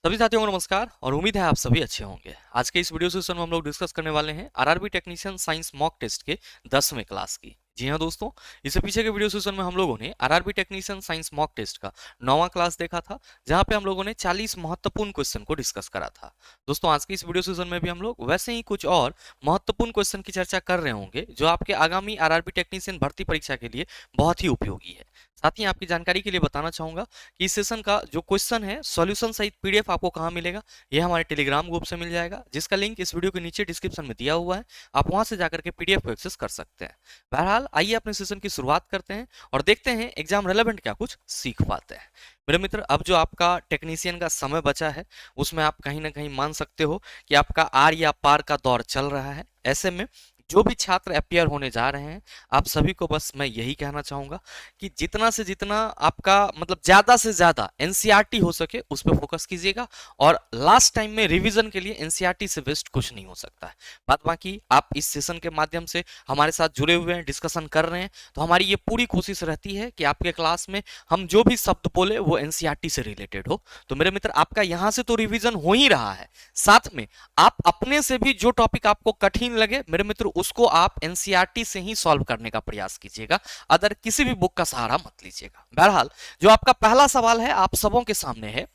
सभी साथियों को नमस्कार और उम्मीद है आप सभी अच्छे होंगे। आज के इस वीडियो सेशन में हम लोग डिस्कस करने वाले हैं RRB technician science mock test के 10वें क्लास की। जी हाँ दोस्तों, इससे पीछे के वीडियो सेशन में हम लोगों ने RRB technician science mock test का 9वां क्लास देखा था, जहां पे हम लोगों ने 40 महत्वपूर्ण क्वेश्चन को डिस्कस करा था। दोस्तों आज के इस वीडियो सेशन में भी हम लोग वैसे ही कुछ और महत्वपूर्ण क्वेश्चन की चर्चा कर रहे होंगे, जो आपके आगामी आरआरबी टेक्नीशियन भर्ती परीक्षा के लिए बहुत ही उपयोगी है। साथ ही आपकी जानकारी के लिए बताना चाहूंगा कि इस सेशन का जो क्वेश्चन है सॉल्यूशन सहित पीडीएफ आपको कहां मिलेगा, यह हमारे टेलीग्राम ग्रुप से मिल जाएगा, जिसका लिंक इस वीडियो के नीचे डिस्क्रिप्शन में दिया हुआ है। आप वहां से जाकर के पीडीएफ को एक्सेस कर सकते हैं। बहरहाल आइए अपने सेशन की शुरुआत करते हैं और देखते हैं एग्जाम रेलेवेंट क्या कुछ सीख पाते हैं। मेरे मित्र, अब जो आपका टेक्नीशियन का समय बचा है उसमें आप कहीं ना कहीं मान सकते हो कि आपका आर या पार का दौर चल रहा है। ऐसे में जो भी छात्र अपियर होने जा रहे हैं, आप सभी को बस मैं यही कहना चाहूंगा कि जितना से जितना आपका मतलब ज्यादा से ज्यादा एनसीईआरटी हो सके उस पर फोकस कीजिएगा, और लास्ट टाइम में रिवीजन के लिए एनसीईआरटी से बेस्ट कुछ नहीं हो सकता है। बात बाकी आप इस सेशन के माध्यम से हमारे साथ जुड़े हुए हैं, डिस्कशन कर रहे हैं, तो हमारी ये पूरी कोशिश रहती है कि आपके क्लास में हम जो भी शब्द बोले वो एनसीईआरटी से रिलेटेड हो। तो मेरे मित्र, आपका यहाँ से तो रिविजन हो ही रहा है, साथ में आप अपने से भी जो टॉपिक आपको कठिन लगे मेरे मित्र उसको आप एनसीईआरटी से ही सॉल्व करने का प्रयास कीजिएगा, अदर किसी भी बुक का सहारा मत लीजिएगा। बहरहाल जो आपका पहला सवाल है आप सबों के सामने है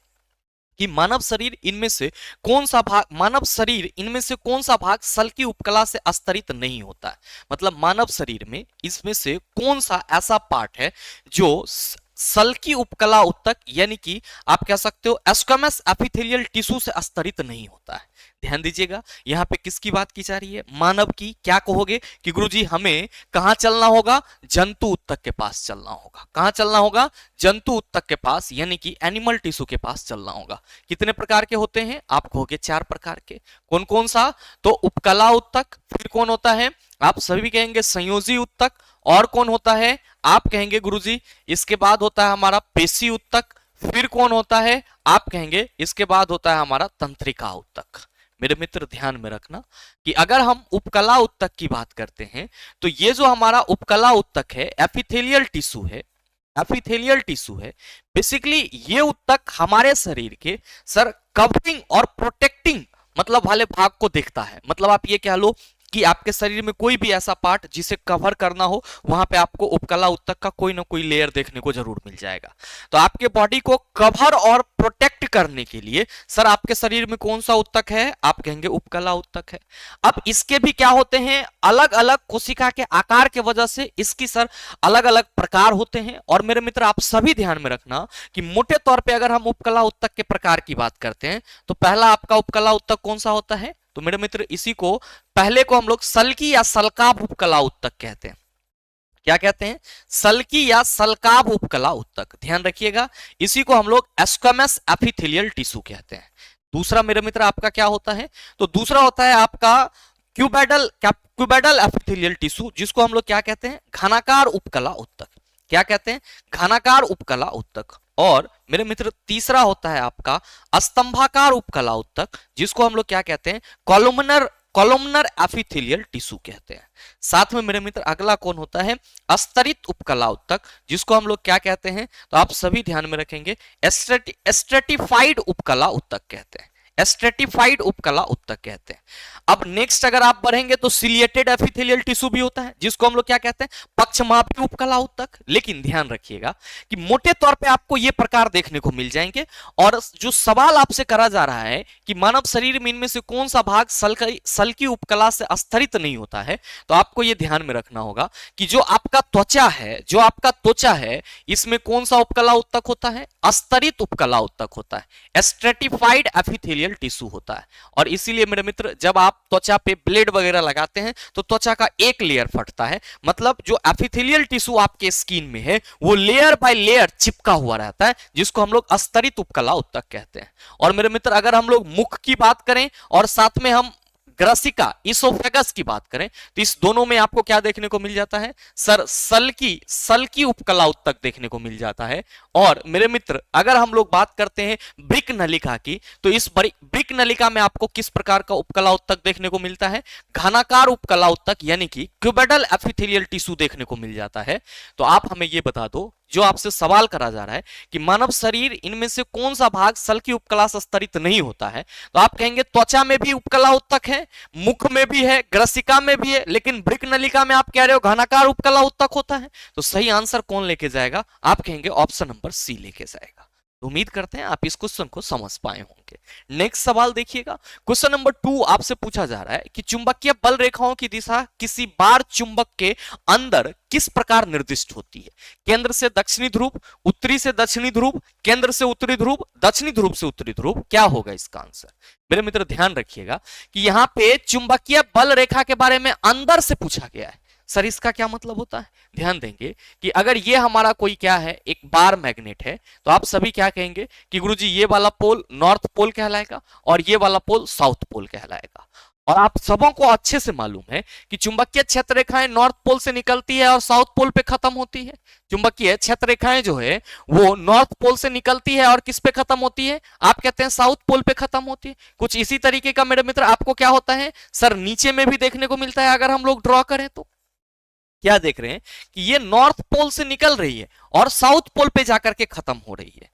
कि मानव शरीर इनमें से कौन सा भाग सल की उपकला से अस्तरित नहीं होता है। मतलब मानव शरीर में इसमें से कौन सा ऐसा पार्ट है जो सल की उपकला उत्तक यानी कि आप कह सकते हो एस्क्वेमस एपिथेलियल टिश्यू से अस्तरित नहीं होता है। ध्यान दीजिएगा, यहां पे किसकी बात की जा रही है? मानव की। क्या कहोगे कि गुरुजी हमें कहां चलना होगा? जंतु उत्तक के पास चलना होगा। कहां चलना होगा? जंतु उत्तक के पास, यानी कि एनिमल टिश्यू के पास चलना होगा। कितने प्रकार के होते हैं? आप कहोगे 4 प्रकार के। कौन कौन सा? तो उपकला उत्तक, फिर कौन होता है? आप सभी कहेंगे संयोजी उत्तक, और कौन होता है? आप कहेंगे गुरुजी इसके बाद होता है हमारा पेशी उत्तक, फिर कौन होता है? आप कहेंगे इसके बाद होता है हमारा तंत्रिका उत्तक। मेरे मित्र ध्यान में रखना कि अगर हम उपकला उत्तक की बात करते हैं तो ये जो हमारा उपकला उत्तक है एपिथेलियल टिश्यू है। बेसिकली ये उत्तक हमारे शरीर के कवरिंग और प्रोटेक्टिंग मतलब वाले भाग को देखता है। मतलब आप ये कह लो कि आपके शरीर में कोई भी ऐसा पार्ट जिसे कवर करना हो, वहां पे आपको उपकला उत्तक का कोई ना कोई लेयर देखने को जरूर मिल जाएगा। तो आपके बॉडी को कवर और प्रोटेक्ट करने के लिए आपके शरीर में कौन सा उत्तक है? आप कहेंगे उपकला उत्तक है। अब इसके भी क्या होते हैं? अलग अलग कोशिका के आकार के वजह से इसकी अलग अलग प्रकार होते हैं। और मेरे मित्र आप सभी ध्यान में रखना कि मोटे तौर पर अगर हम उपकला उत्तक के प्रकार की बात करते हैं तो पहला आपका उपकला उत्तक कौन सा होता है? तो मेरे मित्र इसी को पहले को हम लोग सल्की या सलकाभ उपकला उत्तक कहते हैं। क्या कहते हैं? सल्की या सलकाभ उपकला उत्तक। ध्यान रखिएगा, इसी को हम लोग एस्क्वेमस एपिथेलियल टिश्यू कहते हैं। दूसरा मेरे मित्र आपका क्या होता है? तो दूसरा होता है आपका क्यूबेडल एपिथेलियल टिश्यू, जिसको हम लोग क्या कहते हैं? घनाकार उपकला उत्तक। क्या कहते हैं? घनाकार उपकला उत्तक। और मेरे मित्र तीसरा होता है आपका स्तंभाकार उपकला उत्तक, जिसको हम लोग क्या कहते हैं? कॉलमनर एपिथेलियल टिश्यू कहते हैं। साथ में मेरे मित्र अगला कौन होता है? अस्तरित उपकला उत्तक, जिसको हम लोग क्या कहते हैं? तो आप सभी ध्यान में रखेंगे स्ट्रेटिफाइड उपकला उत्तक कहते हैं। स्ट्रेटिफाइड उपकला उत्तक कहते हैं। अब नेक्स्ट अगर आप बढ़ेंगे तो सिलिएटेड एपिथेलियल टिश्यू भी होता है, जिसको हम लोग क्या कहते हैं? पक्षमापी उपकला उत्तक। लेकिन ध्यान रखिएगा कि मोटे तौर पे आपको ये प्रकार देखने को मिल जाएंगे। और जो सवाल आपसे करा जा रहा है कि मानव शरीर में इनमें से कौन सा भाग सल की उपकला से अस्तरित नहीं होता है, तो आपको ये ध्यान में रखना होगा कि जो आपका त्वचा है इसमें कौन सा उपकला उत्तक होता है? अस्तरित उपकला उत्तक होता है, स्ट्रेटिफाइड एपिथेलियल टिश्यू होता है। और इसीलिए मेरे मित्र जब आप त्वचा पे ब्लेड वगैरह लगाते हैं तो त्वचा का एक लेयर फटता है। मतलब जो एपिथेलियल टिश्यू आपके स्किन में है वो लेयर बाय लेयर चिपका हुआ रहता है, जिसको हम लोग अस्तरित उपकला उत्तक कहते हैं। और मेरे मित्र अगर हम लोग मुख की बात करें और साथ में हम ग्रसिका इसोफेगस की बात करें तो इस दोनों में आपको क्या देखने को मिल जाता है? सल की उपकला उत्तक देखने को मिल जाता है। और मेरे मित्र अगर हम लोग बात करते हैं ब्रिक नलिका की, तो इस ब्रिक नलिका में आपको किस प्रकार का उपकला उत्तक देखने को मिलता है? घनाकार उपकला उत्तक यानी कि क्यूबेडल एपिथेलियल टिश्यू देखने को मिल जाता है। तो आप हमें यह बता दो जो आपसे सवाल करा जा रहा है कि मानव शरीर इनमें से कौन सा भाग सल्की उपकला से स्तरित नहीं होता है, तो आप कहेंगे त्वचा में भी उपकला उत्तक है, मुख में भी है, ग्रसिका में भी है, लेकिन वृक्क नलिका में आप कह रहे हो घनाकार उपकला उत्तक होता है। तो सही आंसर कौन लेके जाएगा? आप कहेंगे ऑप्शन नंबर सी लेके जाएगा। तो उम्मीद करते हैं आप इस क्वेश्चन को समझ पाए होंगे। नेक्स्ट सवाल देखिएगा, क्वेश्चन नंबर 2 आपसे पूछा जा रहा है कि चुंबकीय बल रेखाओं की दिशा किसी बार चुंबक के अंदर किस प्रकार निर्दिष्ट होती है? केंद्र से दक्षिणी ध्रुव, उत्तरी से दक्षिणी ध्रुव, केंद्र से उत्तरी ध्रुव, दक्षिणी ध्रुव से उत्तरी ध्रुव, क्या होगा इसका आंसर? मेरे मित्र ध्यान रखिएगा कि यहां पे चुंबकीय बल रेखा के बारे में अंदर से पूछा गया है। सर इसका क्या मतलब होता है? ध्यान देंगे कि अगर ये हमारा कोई क्या है, एक बार मैग्नेट है, तो आप सभी क्या कहेंगे कि गुरुजी ये वाला पोल नॉर्थ पोल कहलाएगा और ये वाला पोल साउथ पोल कहलाएगा। और आप सबों को अच्छे से मालूम है कि चुंबकीय क्षेत्र रेखाएं नॉर्थ पोल से निकलती है और साउथ पोल पे खत्म होती है। चुंबकीय क्षेत्र रेखाएं जो है वो नॉर्थ पोल से निकलती है और किस पे खत्म होती है? आप कहते हैं साउथ पोल पे खत्म होती है। कुछ इसी तरीके का मेरे मित्र आपको क्या होता है सर नीचे में भी देखने को मिलता है। अगर हम लोग ड्रॉ करें तो क्या देख रहे हैं कि ये नॉर्थ पोल से निकल रही है और साउथ पोल पे जाकर के खत्म हो रही है।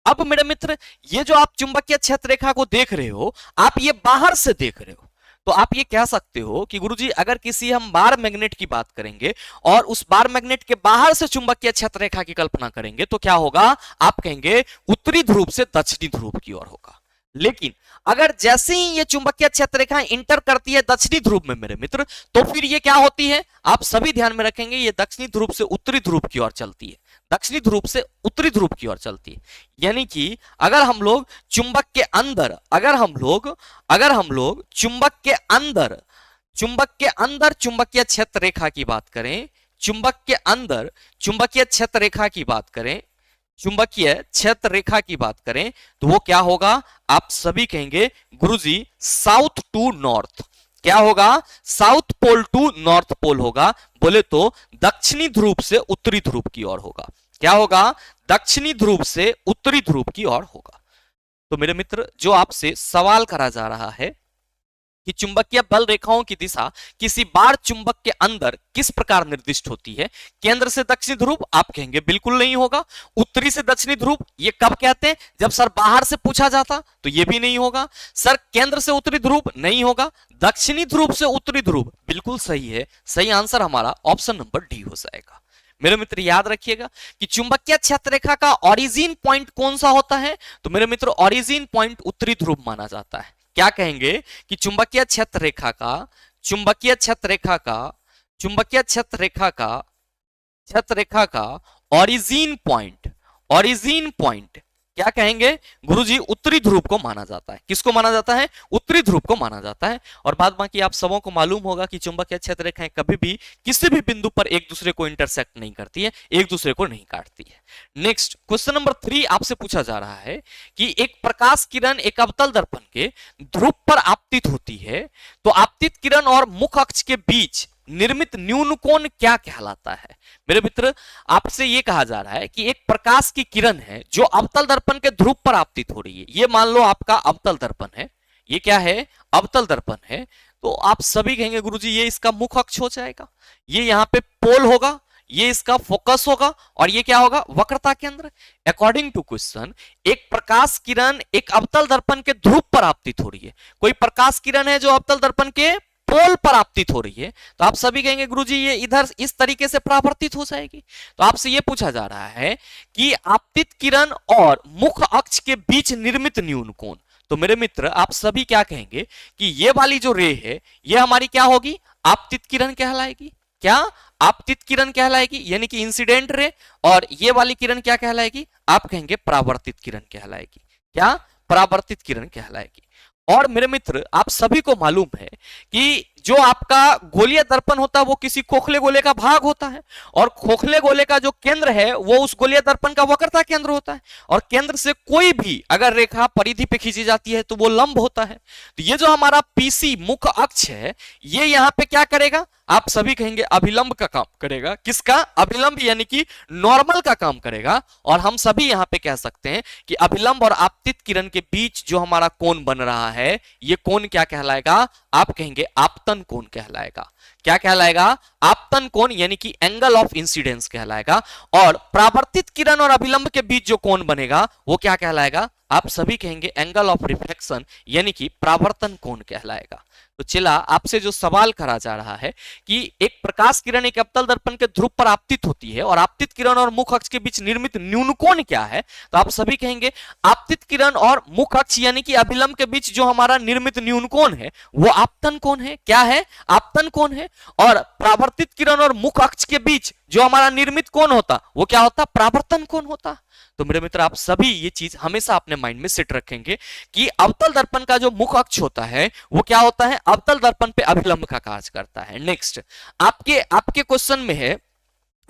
अब मेरे मित्र ये जो आप चुंबकीय क्षेत्र रेखा को देख रहे हो, आप ये बाहर से देख रहे हो, तो आप ये कह सकते हो कि गुरुजी अगर किसी हम बार मैग्नेट की बात करेंगे और उस बार मैग्नेट के बाहर से चुंबकीय क्षेत्र रेखा की कल्पना करेंगे तो क्या होगा? आप कहेंगे उत्तरी ध्रुव से दक्षिणी ध्रुव की ओर होगा। लेकिन अगर जैसे ही ये चुंबकीय क्षेत्र रेखा इंटर करती है दक्षिणी ध्रुव में मेरे मित्र, तो फिर ये क्या होती है? आप सभी ध्यान में रखेंगे, ये दक्षिणी ध्रुव से उत्तरी ध्रुव की ओर चलती है, दक्षिणी ध्रुव से उत्तरी ध्रुव की ओर चलती है। यानी कि अगर हम लोग चुंबक के अंदर चुंबकीय क्षेत्र रेखा की बात करें, चुंबकीय क्षेत्र रेखा की बात करें, चुंबकीय क्षेत्र रेखा की बात करें तो वो क्या होगा? आप सभी कहेंगे गुरुजी साउथ टू नॉर्थ। क्या होगा? South pole to north pole होगा। बोले तो दक्षिणी ध्रुव से उत्तरी ध्रुव की ओर होगा। क्या होगा? दक्षिणी ध्रुव से उत्तरी ध्रुव की ओर होगा। तो मेरे मित्र जो आपसे सवाल करा जा रहा है कि चुंबकीय बल रेखाओं की दिशा किसी बार चुंबक के अंदर किस प्रकार निर्दिष्ट होती है? केंद्र से दक्षिणी ध्रुव, आप कहेंगे बिल्कुल नहीं होगा। उत्तरी से दक्षिणी ध्रुव, ये कब कहते हैं? जब सर बाहर से पूछा जाता तो ये भी नहीं होगा। सर केंद्र से उत्तरी ध्रुव नहीं होगा। दक्षिणी ध्रुव से उत्तरी ध्रुव, बिल्कुल सही है। सही आंसर हमारा ऑप्शन नंबर डी हो जाएगा। मेरे मित्र याद रखिएगा कि चुंबकीय क्षेत्र रेखा का ओरिजिन पॉइंट कौन सा होता है? तो मेरे मित्र ओरिजिन पॉइंट उत्तरी ध्रुव माना जाता है। क्या कहेंगे कि चुंबकीय क्षेत्र रेखा का ओरिजिन पॉइंट क्या कहेंगे? गुरुजी उत्तरी ध्रुव को माना जाता है। किसको माना जाता है? उत्तरी ध्रुव को माना जाता है। और बाद बाकी आप सबों को मालूम होगा कि चुंबकीय क्षेत्र रेखाएं कभी भी किसी भी बिंदु पर एक दूसरे को इंटरसेक्ट नहीं करती है, एक दूसरे को नहीं काटती है। नेक्स्ट क्वेश्चन नंबर 3 आपसे पूछा जा रहा है कि एक प्रकाश किरण एक अवतल दर्पण के ध्रुव पर आपतित होती है, तो आपतित किरण और मुख अक्ष के बीच निर्मित न्यून कोण क्या कहलाता है? मेरे मित्र आपसे यह कहा जा रहा है कि एक प्रकाश की किरण है जो अवतल दर्पण के ध्रुव पर आपतित हो रही है। ये मान लो आपका अवतल दर्पण है, ये क्या है? अवतल दर्पण है। तो आप सभी कहेंगे गुरुजी ये इसका मुख अक्ष हो जाएगा, ये यहां पे पोल होगा, ये इसका फोकस होगा और ये क्या होगा? वक्रता केंद्र। अकॉर्डिंग टू क्वेश्चन एक प्रकाश किरण एक अवतल दर्पण के ध्रुव पर आपतित हो रही है। कोई प्रकाश किरण है जो अवतल दर्पण के पोल पर आपतित हो रही है, तो आप सभी कहेंगे गुरुजी ये इधर इस तरीके से परावर्तित हो जाएगी। तो आपसे ये पूछा जा रहा है कि आपतित किरण और मुख अक्ष के बीच निर्मित न्यून कोण। तो मेरे मित्र आप सभी क्या कहेंगे कि ये वाली जो रे है ये हमारी क्या होगी? आपतित किरण कहलाएगी। क्या? आपतित किरण कहलाएगी, यानी कि इंसिडेंट रे। और ये वाली किरण क्या कहलाएगी? आप कहेंगे परावर्तित किरण कहलाएगी। क्या? परावर्तित किरण कहलाएगी। और मेरे मित्र आप सभी को मालूम है कि जो आपका गोलीय दर्पण होता है वो किसी खोखले गोले का भाग होता है और खोखले गोले का जो केंद्र है वो उस गोलीय दर्पण का वक्रता केंद्र होता है और केंद्र से कोई भी अगर रेखा परिधि पे खींची जाती है तो वो लंब होता है। तो ये जो हमारा पीसी मुख अक्ष है ये यहां पे क्या करेगा? आप सभी कहेंगे अभिलंब का काम करेगा। किसका? अभिलंब, यानी कि नॉर्मल का काम करेगा। और हम सभी यहां पे कह सकते हैं कि अभिलंब और आपतित किरण के बीच जो हमारा कोण बन रहा है ये कोण क्या कहलाएगा? आप कहेंगे आपतन कोण कहलाएगा। क्या कहलाएगा? आपतन कोण यानी कि एंगल ऑफ इंसिडेंस कहलाएगा। और परावर्तित किरण और अभिलंब के बीच जो कोण बनेगा वो क्या कहलाएगा? आप सभी कहेंगे एंगल ऑफ रिफ्लेक्शन यानी कि परावर्तन कोण कहलाएगा। तो चला आपसे जो सवाल करा जा रहा है कि एक प्रकाश किरण एक अवतल दर्पण के ध्रुव पर आपतित होती है और आपतित किरण और मुख अक्ष के बीच निर्मित न्यून कोण क्या है? तो आप सभी कहेंगे आपतित किरण और मुख अक्ष यानी कि अभिलंब के बीच जो हमारा निर्मित न्यून कोण है वो आपतन कोण है। क्या है? आपतन कोण है। और परावर्तित किरण और मुख अक्ष के बीच जो हमारा निर्मित कोण होता वो क्या होता? परावर्तन कोण होता। तो मेरे मित्र आप सभी ये चीज हमेशा अपने माइंड में सेट रखेंगे कि अवतल दर्पण का जो मुख अक्ष होता है वो क्या होता है? अवतल दर्पण पे अभिलंब का कार्य करता है। नेक्स्ट आपके क्वेश्चन में है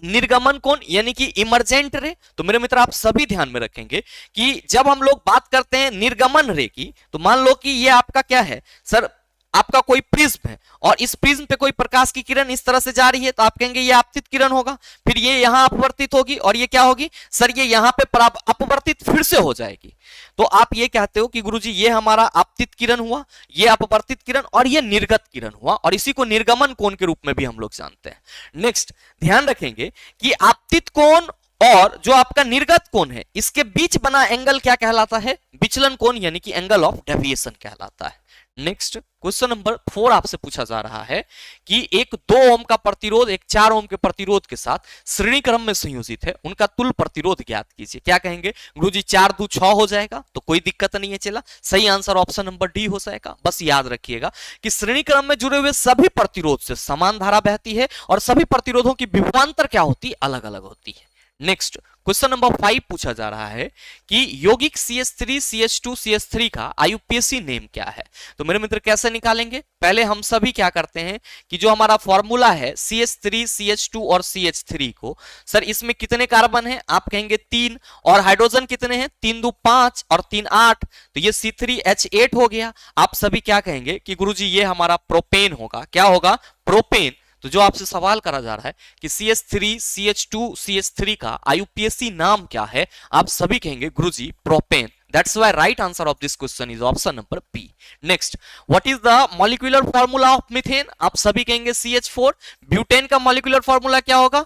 निर्गमन कोण यानी कि इमर्जेंट रे। तो मेरे मित्र आप सभी ध्यान में रखेंगे कि जब हम लोग बात करते हैं निर्गमन रे की, तो मान लो कि ये आपका क्या है सर, आपका कोई प्रिज्म है और इस प्रिज्म पे कोई प्रकाश की किरण इस तरह से जा रही है, तो आप कहेंगे ये आपतित किरण होगा। फिर ये यहां अपवर्तित होगी और ये क्या होगी सर? ये यहां पे अपवर्तित फिर से हो जाएगी। तो आप ये कहते हो कि गुरुजी ये हमारा आपतित किरण हुआ, ये अपवर्तित किरण और ये निर्गत किरण हुआ, और इसी को निर्गमन कोण के रूप में भी हम लोग जानते हैं। नेक्स्ट ध्यान रखेंगे कि आपतित कोण और जो आपका निर्गत कोण है इसके बीच बना एंगल क्या कहलाता है? विचलन कोण यानी कि एंगल ऑफ डेविएशन कहलाता है। नेक्स्ट क्वेश्चन नंबर 4 आपसे पूछा जा रहा है कि एक 2 ओम का प्रतिरोध एक 4 ओम के प्रतिरोध के साथ श्रेणी क्रम में संयोजित है, उनका तुल्य प्रतिरोध ज्ञात कीजिए। क्या कहेंगे गुरुजी? 4 2 6 हो जाएगा, तो कोई दिक्कत नहीं है। चला सही आंसर ऑप्शन नंबर डी हो जाएगा। बस याद रखिएगा कि श्रेणी क्रम में जुड़े हुए सभी प्रतिरोध से समान धारा बहती है और सभी प्रतिरोधों की विभवांतर क्या होती है? अलग अलग होती है। नेक्स्ट क्वेश्चन नंबर 5 पूछा जा रहा है कि यौगिक CH3 CH2 CH3 का IUPAC नेम क्या है? तो मेरे मित्र कैसे निकालेंगे? पहले हम सभी क्या करते हैं कि जो हमारा फॉर्मूला है CH3 CH2 और CH3 को, सर इसमें कितने कार्बन है? आप कहेंगे 3, और हाइड्रोजन कितने हैं? 3 2 5 और 3 8, तो ये C3H8 हो गया। आप सभी क्या कहेंगे कि गुरुजी ये हमारा प्रोपेन होगा। क्या होगा? प्रोपेन। तो जो आपसे सवाल करा जा रहा है कि CH3 CH2 CH3 का IUPAC नाम क्या है? आप सभी कहेंगे गुरुजी propane. That's why right answer of this question is option number B. Next, what is the molecular formula of methane? आप सभी कहेंगे CH4। ब्यूटेन का molecular formula क्या होगा?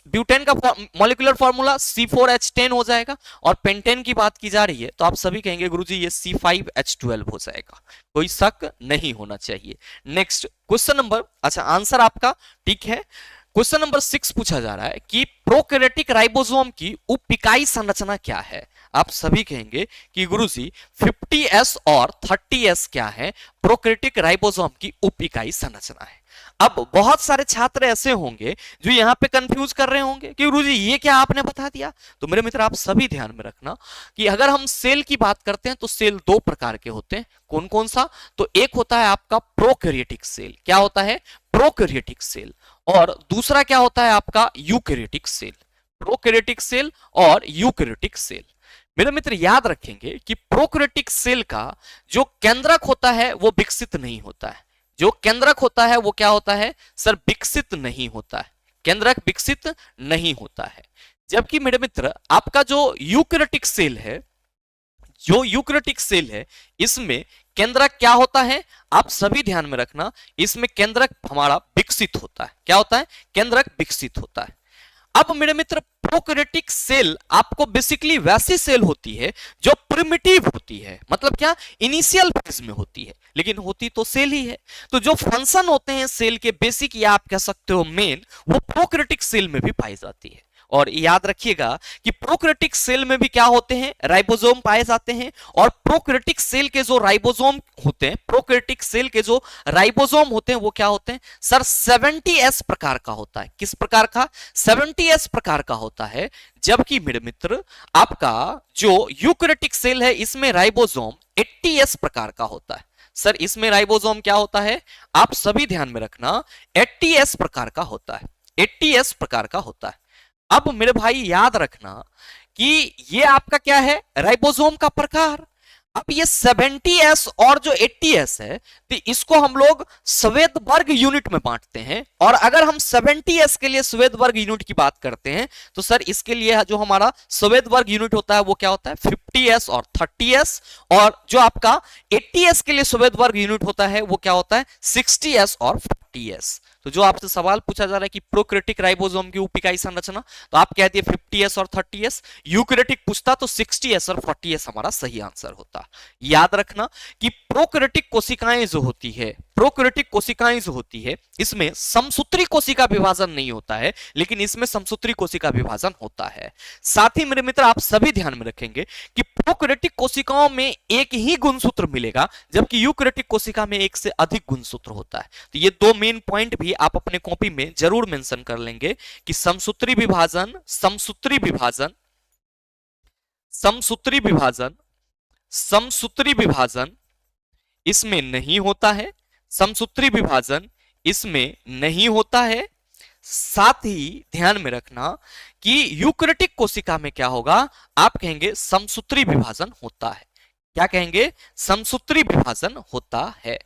ब्यूटेन का molecular formula C4H10 हो जाएगा। और पेंटेन की बात की जा रही है तो आप सभी कहेंगे गुरुजी ये C5H12 हो जाएगा। कोई शक नहीं होना चाहिए। नेक्स्ट क्वेश्चन नंबर, अच्छा आंसर आपका ठीक है। क्वेश्चन नंबर 6 पूछा जा रहा है कि प्रोकैरियोटिक राइबोसोम की उप इकाई संरचना क्या है? आप सभी कहेंगे कि गुरुजी 50S और 30S क्या है? प्रोकैरियोटिक राइबोसोम की उप इकाई संरचना है। अब बहुत सारे छात्र ऐसे होंगे जो यहां पे कंफ्यूज कर रहे होंगे कि गुरुजी ये क्या आपने बता दिया। तो मेरे मित्र आप सभी ध्यान में रखना कि अगर हम सेल की बात करते हैं तो सेल 2 प्रकार के होते हैं। कौन कौन सा? तो एक होता है आपका प्रोकैरियोटिक सेल। क्या होता है? Prokaryotic cell. और दूसरा क्या होता है आपका? Eukaryotic cell. प्रोकैरियोटिक सेल और यूकैरियोटिक सेल। मेरे मित्र याद रखेंगे कि प्रोकैरियोटिक सेल का जो केंद्रक होता है वो विकसित नहीं होता है। जो केंद्रक होता है वो क्या होता है सर? विकसित नहीं होता है। केंद्रक विकसित नहीं होता है। जबकि मेरे मित्र आपका जो यूकैरियोटिक सेल है, जो यूकैरियोटिक सेल है इसमें केंद्रक क्या होता है? आप सभी ध्यान में रखना, इसमें केंद्रक हमारा विकसित होता है। क्या होता है? केंद्रक विकसित होता है। अब मेरे मित्र प्रोकैरियोटिक सेल आपको बेसिकली वैसी सेल होती है जो प्रिमिटिव होती है। मतलब क्या? इनिशियल फेज में होती है, लेकिन होती तो सेल ही है। तो जो फंक्शन होते हैं सेल के बेसिक या आप कह सकते हो मेन, वो प्रोकैरियोटिक सेल में भी पाई जाती है। और याद रखिएगा कि प्रोकैरियोटिक सेल में भी क्या होते हैं? राइबोसोम पाए जाते हैं। और प्रोकैरियोटिक सेल के जो राइबोसोम होते हैं, प्रोकैरियोटिक सेल के जो राइबोसोम होते हैं वो क्या होते हैं सर? 70S प्रकार का होता है। किस प्रकार का? 70S प्रकार का होता है। जबकि मेरे मित्र आपका जो यूकैरियोटिक सेल है इसमें राइबोसोम 80S प्रकार का होता है। सर इसमें राइबोसोम क्या होता है? आप सभी ध्यान में रखना, 80S प्रकार का होता है। 80S प्रकार का होता है। अब मेरे भाई याद रखना कि ये आपका क्या है? राइबोसोम का प्रकार। अब ये 70S और जो 80S है तो इसको हम लोग श्वेतवर्ग यूनिट में बांटते हैं। और अगर हम 70S के लिए श्वेतवर्ग यूनिट की बात करते हैं तो सर इसके लिए जो हमारा श्वेतवर्ग यूनिट होता है वो क्या होता है? 50S और 30S। और जो आपका 80S के लिए श्वेतवर्ग यूनिट होता है वो क्या होता है? 60S और 40S। तो जो आपसे सवाल पूछा जा रहा है कि प्रोकैरियोटिक राइबोसोम की उपिकाई संरचना, तो आप कहती है 50s और 30s। यूकैरियोटिक पूछता तो 60s और 40s हमारा सही आंसर होता। याद रखना कि प्रोकैरियोटिक कोशिकाएं जो होती है, प्रोकैरियोटिक कोशिकाएं जो होती है, इसमें समसूत्री कोशिका विभाजन नहीं होता है, लेकिन इसमें समसूत्री कोशिका विभाजन होता है। साथ ही मेरे मित्र आप सभी ध्यान में रखेंगे कि प्रोकैरियोटिक कोशिकाओं में एक ही गुणसूत्र मिलेगा, जबकि यूकैरियोटिक कोशिका में एक से अधिक गुणसूत्र होता है। तो ये दो मेन पॉइंट भी आप अपने कॉपी में जरूर मेंशन कर लेंगे कि समसूत्री विभाजन, समसूत्री विभाजन, समसूत्री विभाजन, समसूत्री विभाजन इसमें नहीं होता है, समसूत्री विभाजन इसमें नहीं होता है। साथ ही ध्यान में रखना कि यूकैरियोटिक कोशिका में क्या होगा, आप कहेंगे समसूत्री विभाजन होता है। क्या कहेंगे? समसूत्री विभाजन होता है।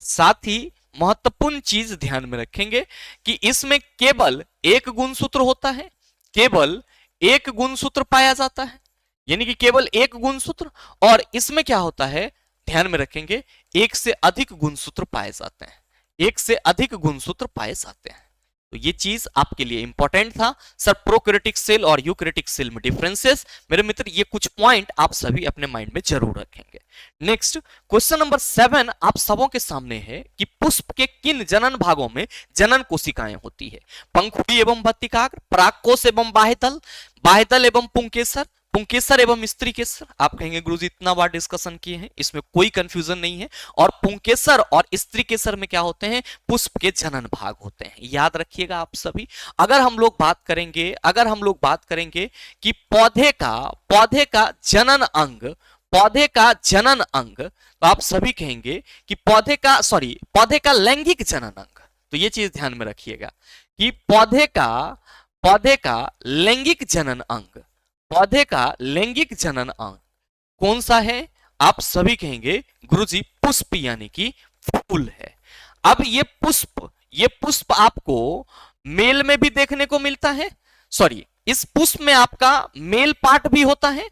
साथ ही महत्वपूर्ण चीज ध्यान में रखेंगे कि इसमें केवल एक गुणसूत्र होता है, केवल एक गुणसूत्र पाया जाता है, यानी कि केवल एक गुणसूत्र। और इसमें क्या होता है, ध्यान में रखेंगे, एक से अधिक गुणसूत्र पाए जाते हैं, एक से अधिक गुणसूत्र पाए जाते हैं। तो ये चीज आपके लिए इंपॉर्टेंट था। सर प्रोकैरियोटिक सेल और यूकैरियोटिक सेल में डिफरेंसेस, मेरे मित्र ये कुछ पॉइंट आप सभी अपने माइंड में जरूर रखेंगे। नेक्स्ट क्वेश्चन नंबर 7 आप सबों के सामने है कि पुष्प के किन जनन भागों में जनन कोशिकाएं होती है? पंखुड़ी एवं बत्तिकाग्र, परागकोश एवं बाह्यदल, बाह्यदल एवं पुंकेसर, पुंकेसर एवं स्त्री केसर। आप कहेंगे गुरुजी इतना बार डिस्कशन किए हैं, इसमें कोई कंफ्यूजन नहीं है। और पुंकेसर और स्त्री केसर में क्या होते हैं? पुष्प के जनन भाग होते हैं। याद रखिएगा आप सभी। अगर हम लोग बात करेंगे कि पौधे का जनन अंग, पौधे का जनन अंग, तो आप सभी कहेंगे कि पौधे का लैंगिक जनन अंग। तो ये चीज ध्यान में रखिएगा कि पौधे का लैंगिक जनन अंग, पौधे का लैंगिक जनन अंग कौन सा है? आप सभी कहेंगे गुरुजी पुष्प यानी कि फूल है। अब ये पुष्प आपको मेल में भी देखने को मिलता है। इस पुष्प में आपका मेल पार्ट भी होता है,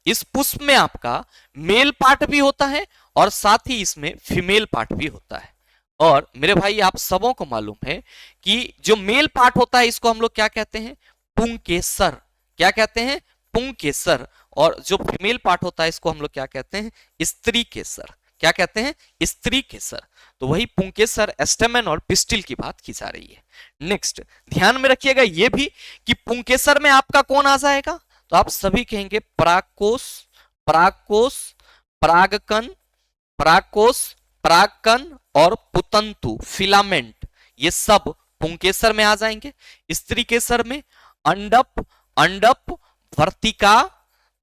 इस पुष्प में आपका मेल पार्ट भी होता है और साथ ही इसमें फीमेल पार्ट भी होता है। और मेरे भाई आप सबों को मालूम है कि जो मेल पार्ट होता है इसको हम लोग क्या कहते हैं? पुंकेसर। क्या कहते हैं? पुंकेसर। और जो फीमेल पार्ट होता है इसको हम लोग क्या कहते हैं? स्त्री केसर। क्या कहते हैं? स्त्री केसर। तो वही पुंकेसर, स्टेमन और पिस्टिल की बात की जा रही है। नेक्स्ट ध्यान में रखिएगा ये भी कि पुंकेसर में आपका कौन आ जाएगा? तो आप सभी कहेंगे परागकोश, परागकोश, परागकण, परागकोश, परागकण और पुतंतु, फिलामेंट, ये सब पुंकेसर में आ जाएंगे। स्त्री केसर में अंडप, अंडप, वर्तिका,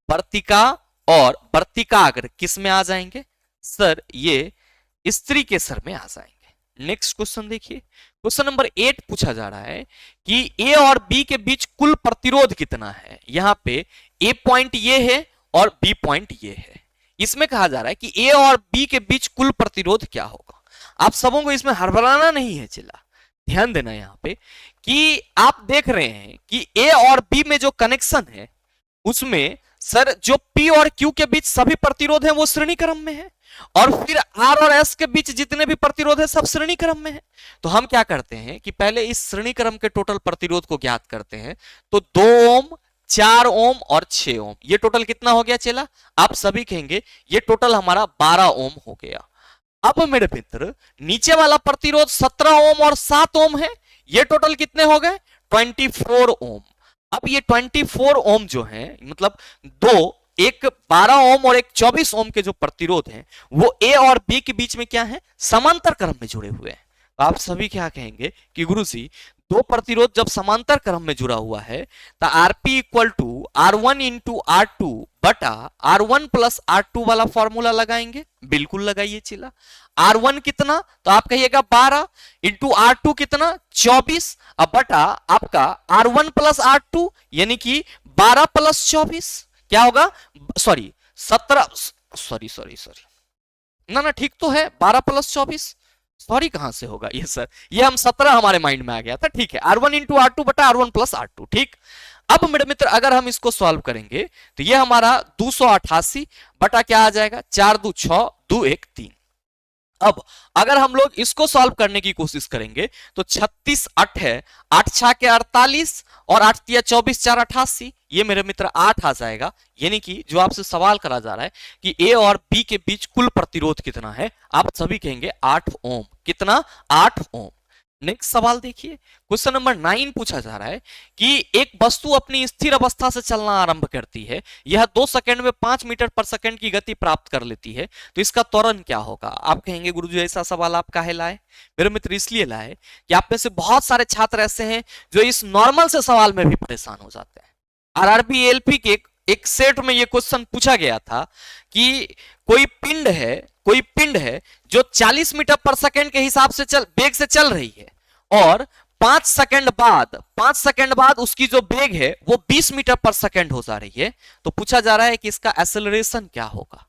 वर्तिका और वर्तिकाग्र किस में आ जाएंगे? सर ये स्त्री केसर में आ जाएंगे। नेक्स्ट क्वेश्चन देखिए, क्वेश्चन नंबर 8 पूछा जा रहा है कि ए और बी के बीच कुल प्रतिरोध कितना है? यहां पे ए पॉइंट ये है और बी पॉइंट ये है। इसमें कहा जा रहा है कि ए और बी के बीच कुल प्रतिरोध क्या होगा। आप सबों को इसमें हड़बड़ाना नहीं है, चिल्ला ध्यान देना यहां पे कि आप देख रहे हैं कि ए और बी में जो कनेक्शन है उसमें सर जो पी और क्यू के बीच सभी प्रतिरोध हैं वो श्रेणी क्रम में है, और फिर आर और एस के बीच जितने भी प्रतिरोध है सब श्रेणी क्रम में है। तो हम क्या करते हैं कि पहले इस श्रेणी क्रम के टोटल प्रतिरोध को ज्ञात करते हैं। तो 2 ओम, 4 ओम और 6 ओम, ये टोटल कितना हो गया चेला? आप सभी कहेंगे ये टोटल हमारा 12 ओम हो गया। अब मेरे मित्र नीचे वाला प्रतिरोध 17 ओम और 7 ओम है, ये टोटल कितने हो गए? 24 ओम। अब ये 24 ओम जो है, मतलब एक 12 ओम और एक 24 ओम के जो प्रतिरोध हैं वो ए और बी के बीच में क्या है? समांतर क्रम में जुड़े हुए हैं। तो आप सभी क्या कहेंगे कि गुरुजी दो प्रतिरोध जब समांतर क्रम में जुड़ा हुआ है तो RP equal to R1 into R2 बटा R1 प्लस R2 वाला फॉर्मूला लगाएंगे। बिल्कुल लगाइए चिल्ला। R1 कितना? तो आप कहिएगा 12 इंटू R2 कितना? 24 अब बटा आपका R1 प्लस R2 यानी कि 12 प्लस 24 क्या होगा? 17 ना ठीक तो है, 12 प्लस 24 कहां से होगा ये सर? ये हम 17 हमारे माइंड में आ गया था। ठीक है, R1 इंटू R2 बटा R1 प्लस R2। ठीक, अब मेरे मित्र अगर हम इसको सॉल्व करेंगे तो ये हमारा 288 बटा क्या आ जाएगा? 4 2 6 2 1 3। अब अगर हम लोग इसको सॉल्व करने की कोशिश करेंगे तो 36 8 है, 8 6 के 48 और 8 तिया 24 4 88, ये मेरे मित्र 8 आ जाएगा। यानी कि जो आपसे सवाल करा जा रहा है कि ए और बी के बीच कुल प्रतिरोध कितना है, आप सभी कहेंगे 8 ओम। कितना? 8 ओम। नेक्स्ट सवाल देखिए, क्वेश्चन नंबर 9 पूछा जा रहा है कि एक वस्तु अपनी स्थिर अवस्था से चलना आरंभ करती है, यह 2 सेकंड में 5 मीटर पर सेकंड की गति प्राप्त कर लेती है, तो इसका त्वरण क्या होगा? आप कहेंगे गुरुजी ऐसा सवाल आप काहे लाए? मेरे मित्र इसलिए लाए कि आप में से बहुत सारे छात्र ऐसे हैं जो इस नॉर्मल से सवाल में भी परेशान हो जाते हैं। आरआरबी एलपी के एक सेट में यह क्वेश्चन पूछा गया था कि कोई पिंड है जो 40 मीटर पर सेकंड के हिसाब से वेग से चल रही है और 5 सेकंड बाद उसकी जो वेग है वो 20 मीटर पर सेकंड हो जा रही है, तो पूछा जा रहा है कि इसका एक्सेलरेशन क्या होगा।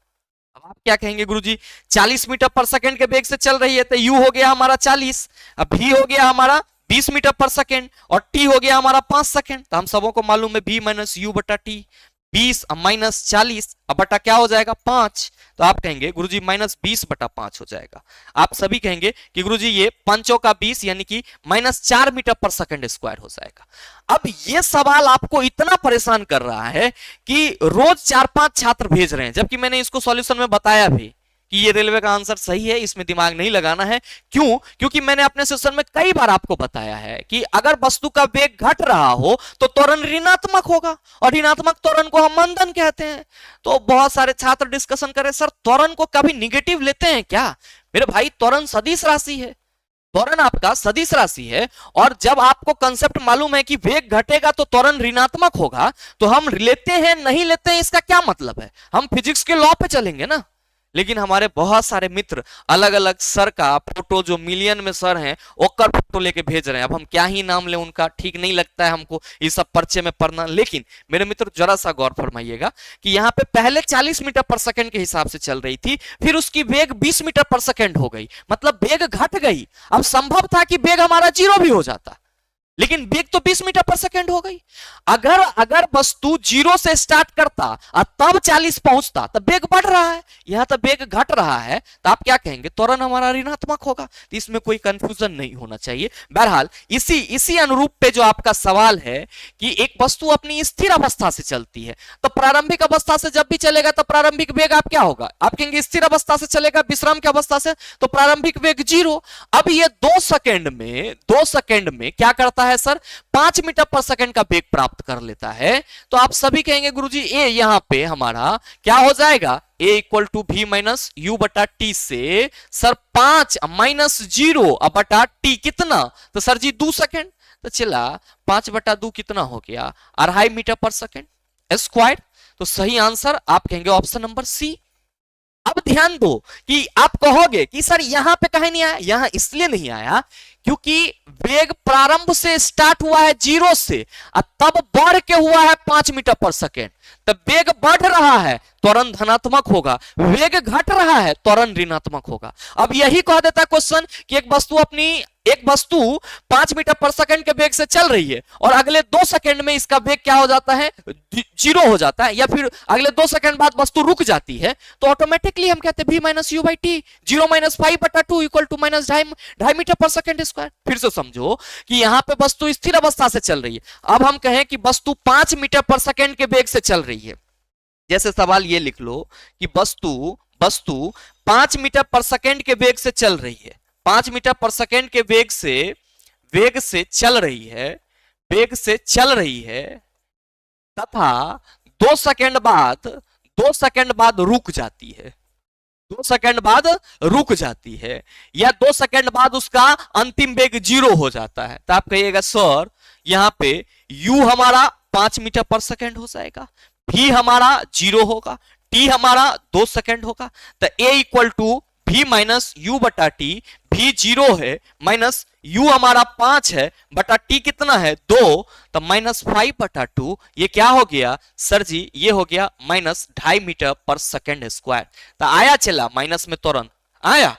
अब आप क्या कहेंगे गुरुजी, 40 मीटर पर सेकंड के वेग से चल रही है तो यू हो गया हमारा 40, अब भी हो गया हमारा 20 मीटर पर सेकंड और टी हो गया हमारा 5 सेकंड। तो हम सबों को मालूम है v माइनस यू बटा टी, 20 माइनस 40 अब बटा क्या हो जाएगा 5, तो आप कहेंगे गुरुजी माइनस 20 बटा 5 हो जाएगा। आप सभी कहेंगे कि गुरुजी ये 5 का 20 यानी कि माइनस 4 मीटर पर सेकंड स्क्वायर हो जाएगा। अब ये सवाल आपको इतना परेशान कर रहा है कि रोज 4-5 छात्र भेज रहे हैं, जबकि मैंने इसको सॉल्यूशन में बताया भी कि ये रेलवे का आंसर सही है, इसमें दिमाग नहीं लगाना है। क्यों? क्योंकि मैंने अपने सेशन में कई बार आपको बताया है कि अगर वस्तु का वेग घट रहा हो तो त्वरण ऋणात्मक होगा और ऋणात्मक त्वरण को हम मंदन कहते हैं। तो बहुत सारे छात्र डिस्कशन करें, सर त्वरण को कभी निगेटिव लेते हैं क्या? मेरे भाई त्वरण सदिश राशि है, त्वरण आपका सदिश राशि है और जब आपको कंसेप्ट मालूम है कि वेग घटेगा तो त्वरण ऋणात्मक होगा, तो हम लेते हैं नहीं लेते हैं इसका क्या मतलब है? हम फिजिक्स के लॉ पे चलेंगे ना। लेकिन हमारे बहुत सारे मित्र अलग अलग सर का फोटो, जो मिलियन में सर हैं, ओकर फोटो लेके भेज रहे हैं। अब हम क्या ही नाम लें उनका, ठीक नहीं लगता है हमको ये सब पर्चे में पढ़ना। लेकिन मेरे मित्र जरा सा गौर फरमाइएगा कि यहाँ पे पहले 40 मीटर पर सेकंड के हिसाब से चल रही थी, फिर उसकी वेग 20 मीटर पर सेकंड हो गई, मतलब वेग घट गई। अब संभव था कि वेग हमारा 0 भी हो जाता, लेकिन वेग तो 20 मीटर पर सेकंड हो गई। अगर वस्तु 0 से स्टार्ट करता और तब 40 पहुंचता, तब वेग बढ़ रहा है, यहां तब वेग घट रहा है, तो आप क्या कहेंगे? त्वरण हमारा ऋणात्मक होगा। तो इसमें कोई कंफ्यूजन नहीं होना चाहिए। बहरहाल इसी अनुरूप पे जो आपका सवाल है कि एक वस्तु अपनी स्थिर अवस्था से चलती है, तो प्रारंभिक अवस्था से जब भी चलेगा तो प्रारंभिक वेग आप क्या होगा? आप कहेंगे स्थिर अवस्था से चलेगा विश्राम की अवस्था से, तो प्रारंभिक वेग 0। अब ये 2 सेकंड में क्या करता है सर? 5 मीटर पर सेकंड का वेग प्राप्त कर लेता है। तो आप सभी कहेंगे गुरुजी ए यहां पे हमारा क्या हो जाएगा? ए इक्वल टू भी माइनस यू बटा टी से सर 5 माइनस 0 अब बटा टी कितना? तो सर जी 2 सेकंड। तो चला 5 बटा 2 कितना हो गया? 2.5 मीटर पर सेकंड स्क्वायर। तो सही आंसर आप कहेंगे ऑप्शन नंबर सी। अब ध्यान दो कि आप कहोगे कि सर यहां पे कहीं नहीं आया, यहां इसलिए नहीं आया क्योंकि वेग प्रारंभ से स्टार्ट हुआ है 0 से और तब बढ़ के हुआ है 5 मीटर पर सेकेंड। तब वेग बढ़ रहा है, त्वरण धनात्मक होगा, वेग घट रहा है, त्वरण ऋणात्मक होगा। अब यही कह देता क्वेश्चन कि एक वस्तु 5 मीटर पर सेकंड के वेग से चल रही है और अगले 2 सेकंड में इसका वेग क्या हो जाता है? 0 हो जाता है, या फिर अगले 2 सेकंड बाद वस्तु रुक जाती है, तो ऑटोमेटिकली हम कहते हैं v minus you by T, 0 minus 5 बटा 2 इक्वल टू माइनस 2.5 मीटर पर सेकंड स्क्वायर। फिर से समझो कि यहां पे वस्तु स्थिर अवस्था से चल रही है। अब हम कहें कि वस्तु 5 मीटर पर सेकंड के वेग से चल रही है। जैसे सवाल ये लिख लो कि वस्तु 5 मीटर पर सेकंड के वेग से चल रही है, 5 मीटर पर सेकंड के वेग से चल रही है तथा 2 सेकंड बाद रुक जाती है, 2 सेकंड बाद रुक जाती है, या 2 सेकंड बाद उसका अंतिम वेग 0 हो जाता है। तो आप कहिएगा सर यहां पे u हमारा 5 मीटर पर सेकंड हो जाएगा, v हमारा 0 होगा, t हमारा 2 सेकंड होगा। तो a equal to v minus u बटा टी, v 0 है माइनस u हमारा 5 है बटा t कितना है 2, तो माइनस 5 बटा 2, ये क्या हो गया सर जी? ये हो गया माइनस 2.5 मीटर पर सेकंड स्क्वायर। तो आया चला माइनस में तुरंत आया।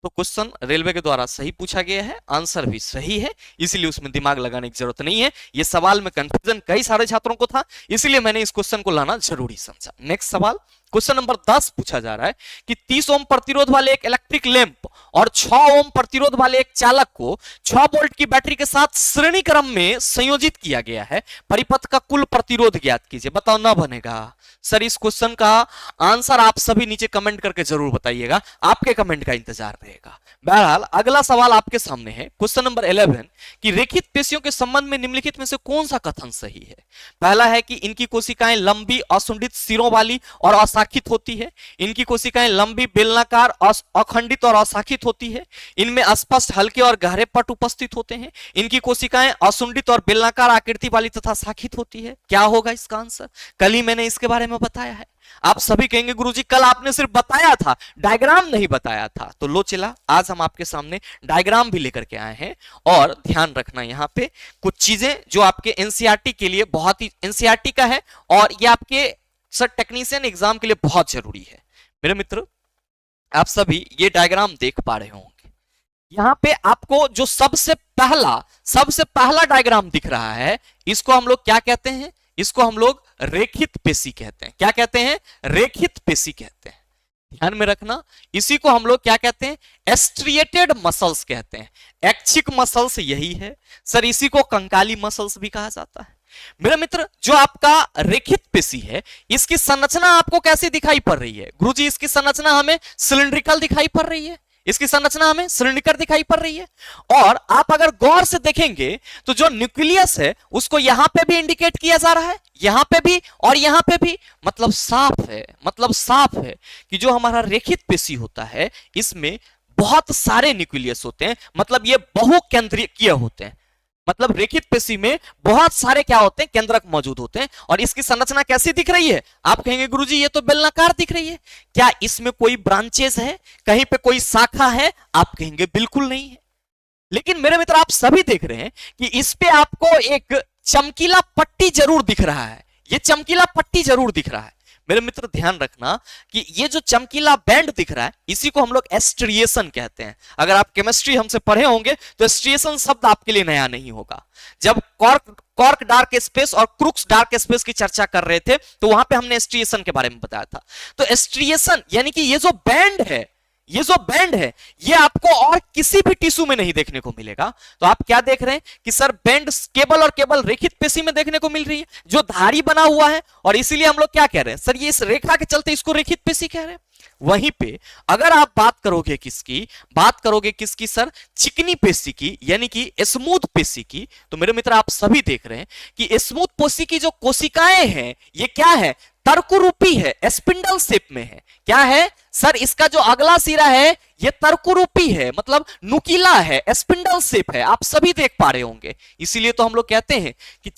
तो क्वेश्चन रेलवे के द्वारा सही पूछा गया है, आंसर भी सही है, इसलिए उसमें दिमाग लगाने की जरूरत नहीं है। ये सवाल में कंफ्यूजन कई सारे छात्रों को था, इसलिए मैंने इस क्वेश्चन को लाना जरूरी समझा। नेक्स्ट सवाल क्वेश्चन नंबर 10 पूछा जा रहा है कि 30 ओम प्रतिरोध वाले एक इलेक्ट्रिक लैंप और 6 ओम प्रतिरोध वाले एक चालक को 6 वोल्ट की बैटरी के साथ श्रेणी क्रम में संयोजित किया गया है, परिपथ का कुल प्रतिरोध ज्ञात कीजिए। बताओ ना बनेगा सर। इस क्वेश्चन का आंसर आप सभी नीचे कमेंट करके जरूर बताइएगा, आपके कमेंट का इंतजार रहेगा। बहरहाल अगला सवाल आपके सामने है, क्वेश्चन नंबर 11 कि रेखित पेशियों के संबंध में निम्नलिखित में से कौन सा कथन सही है। पहला है कि इनकी कोशिकाएं लंबी असुंडित सिरों वाली और अशाखित होती है। इनकी कोशिकाएं लंबी बेलनाकार अखंडित और अशाखित होती है। इनमें स्पष्ट हल्के और गहरे पट उपस्थित होते हैं। इनकी कोशिकाएं असुंडित और बेलनाकार आकृति वाली तथा शाखित होती है। क्या होगा इसका आंसर? कल ही मैंने इसके बारे में बताया है। आप सभी कहेंगे गुरुजी कल आपने सिर्फ बताया था, डायग्राम नहीं बताया था। तो लो चला, आज हम आपके सामने डायग्राम भी लेकर के आए हैं। और ध्यान रखना यहां पे कुछ चीजें जो आपके एनसीईआरटी के लिए बहुत ही, एनसीईआरटी का है और ये आपके सर टेक्नीशियन एग्जाम के लिए बहुत जरूरी है। मेरे मित्र आप सभी ये डायग्राम देख पा रहे होंगे। यहां पे आपको जो सबसे पहला डायग्राम दिख रहा है, इसको हम लोग क्या कहते हैं? इसको हम लोग रेखित पेशी कहते हैं। क्या कहते हैं? रेखित पेशी कहते हैं। ध्यान में रखना, इसी को हम लोग क्या कहते हैं? एस्ट्रिएटेड मसल्स कहते हैं। ऐच्छिक मसल्स यही है सर, इसी को कंकाली मसल्स भी कहा जाता है। मेरे मित्र जो आपका रेखित पेशी है, इसकी संरचना आपको कैसी दिखाई पड़ रही है? गुरुजी इसकी संरचना हमें सिलिंड्रिकल दिखाई पड़ रही है। इसकी संरचना हमें सिलिंडर दिखाई पड़ रही है। और आप अगर गौर से देखेंगे तो जो न्यूक्लियस है उसको यहां पे भी इंडिकेट किया जा रहा है, यहां पे भी और यहां पे भी। मतलब साफ है कि जो हमारा रेखित पेशी होता है इसमें बहुत सारे न्यूक्लियस होते हैं। मतलब ये बहुकेंद्रीय होते हैं। मतलब रेखित पेशी में बहुत सारे क्या होते हैं? केंद्रक मौजूद होते हैं। और इसकी संरचना कैसी दिख रही है? आप कहेंगे गुरुजी ये तो बेलनाकार दिख रही है। क्या इसमें कोई ब्रांचेस है? कहीं पे कोई शाखा है? आप कहेंगे बिल्कुल नहीं है। लेकिन मेरे मित्र आप सभी देख रहे हैं कि इस पे आपको एक चमकीला पट्टी जरूर दिख रहा है। ये चमकीला पट्टी जरूर दिख रहा है। मेरे मित्र ध्यान रखना कि ये जो चमकीला बैंड दिख रहा है इसी को हम लोग एस्ट्रिएशन कहते हैं। अगर आप केमिस्ट्री हमसे पढ़े होंगे तो एस्ट्रिएशन शब्द आपके लिए नया नहीं होगा। जब कॉर्क डार्क स्पेस और क्रुक्स डार्क स्पेस की चर्चा कर रहे थे तो वहां पे हमने एस्ट्रिएशन के बारे में बताया था। तो एस्ट्रिएशन यानी कि ये जो बैंड है ये आपको और किसी भी टिश्यू में नहीं देखने को मिलेगा। तो आप क्या देख रहे हैं कि सर बैंड केवल और केवल रेखित पेशी में देखने को मिल रही है, जो धारी बना हुआ है। और इसीलिए हम लोग क्या कह रहे हैं? सर ये इस रेखा के चलते इसको रेखित पेशी कह रहे हैं। वहीं पे अगर आप बात करोगे किसकी सर? चिकनी पेशी की, यानी कि स्मूथ पेशी की। तो मेरे मित्र आप सभी देख रहे हैं कि स्मूथ पेशी की जो कोशिकाएं हैं ये क्या है? तर्करूपी है, स्पिंडल शेप में है। क्या है सर? इसका जो अगला सिरा है ये तर्करूपी है, मतलब नुकीला है, स्पिंडल शेप है। आप सभी देख पा रहे होंगे। इसीलिए तो हम लोग कहते हैं कि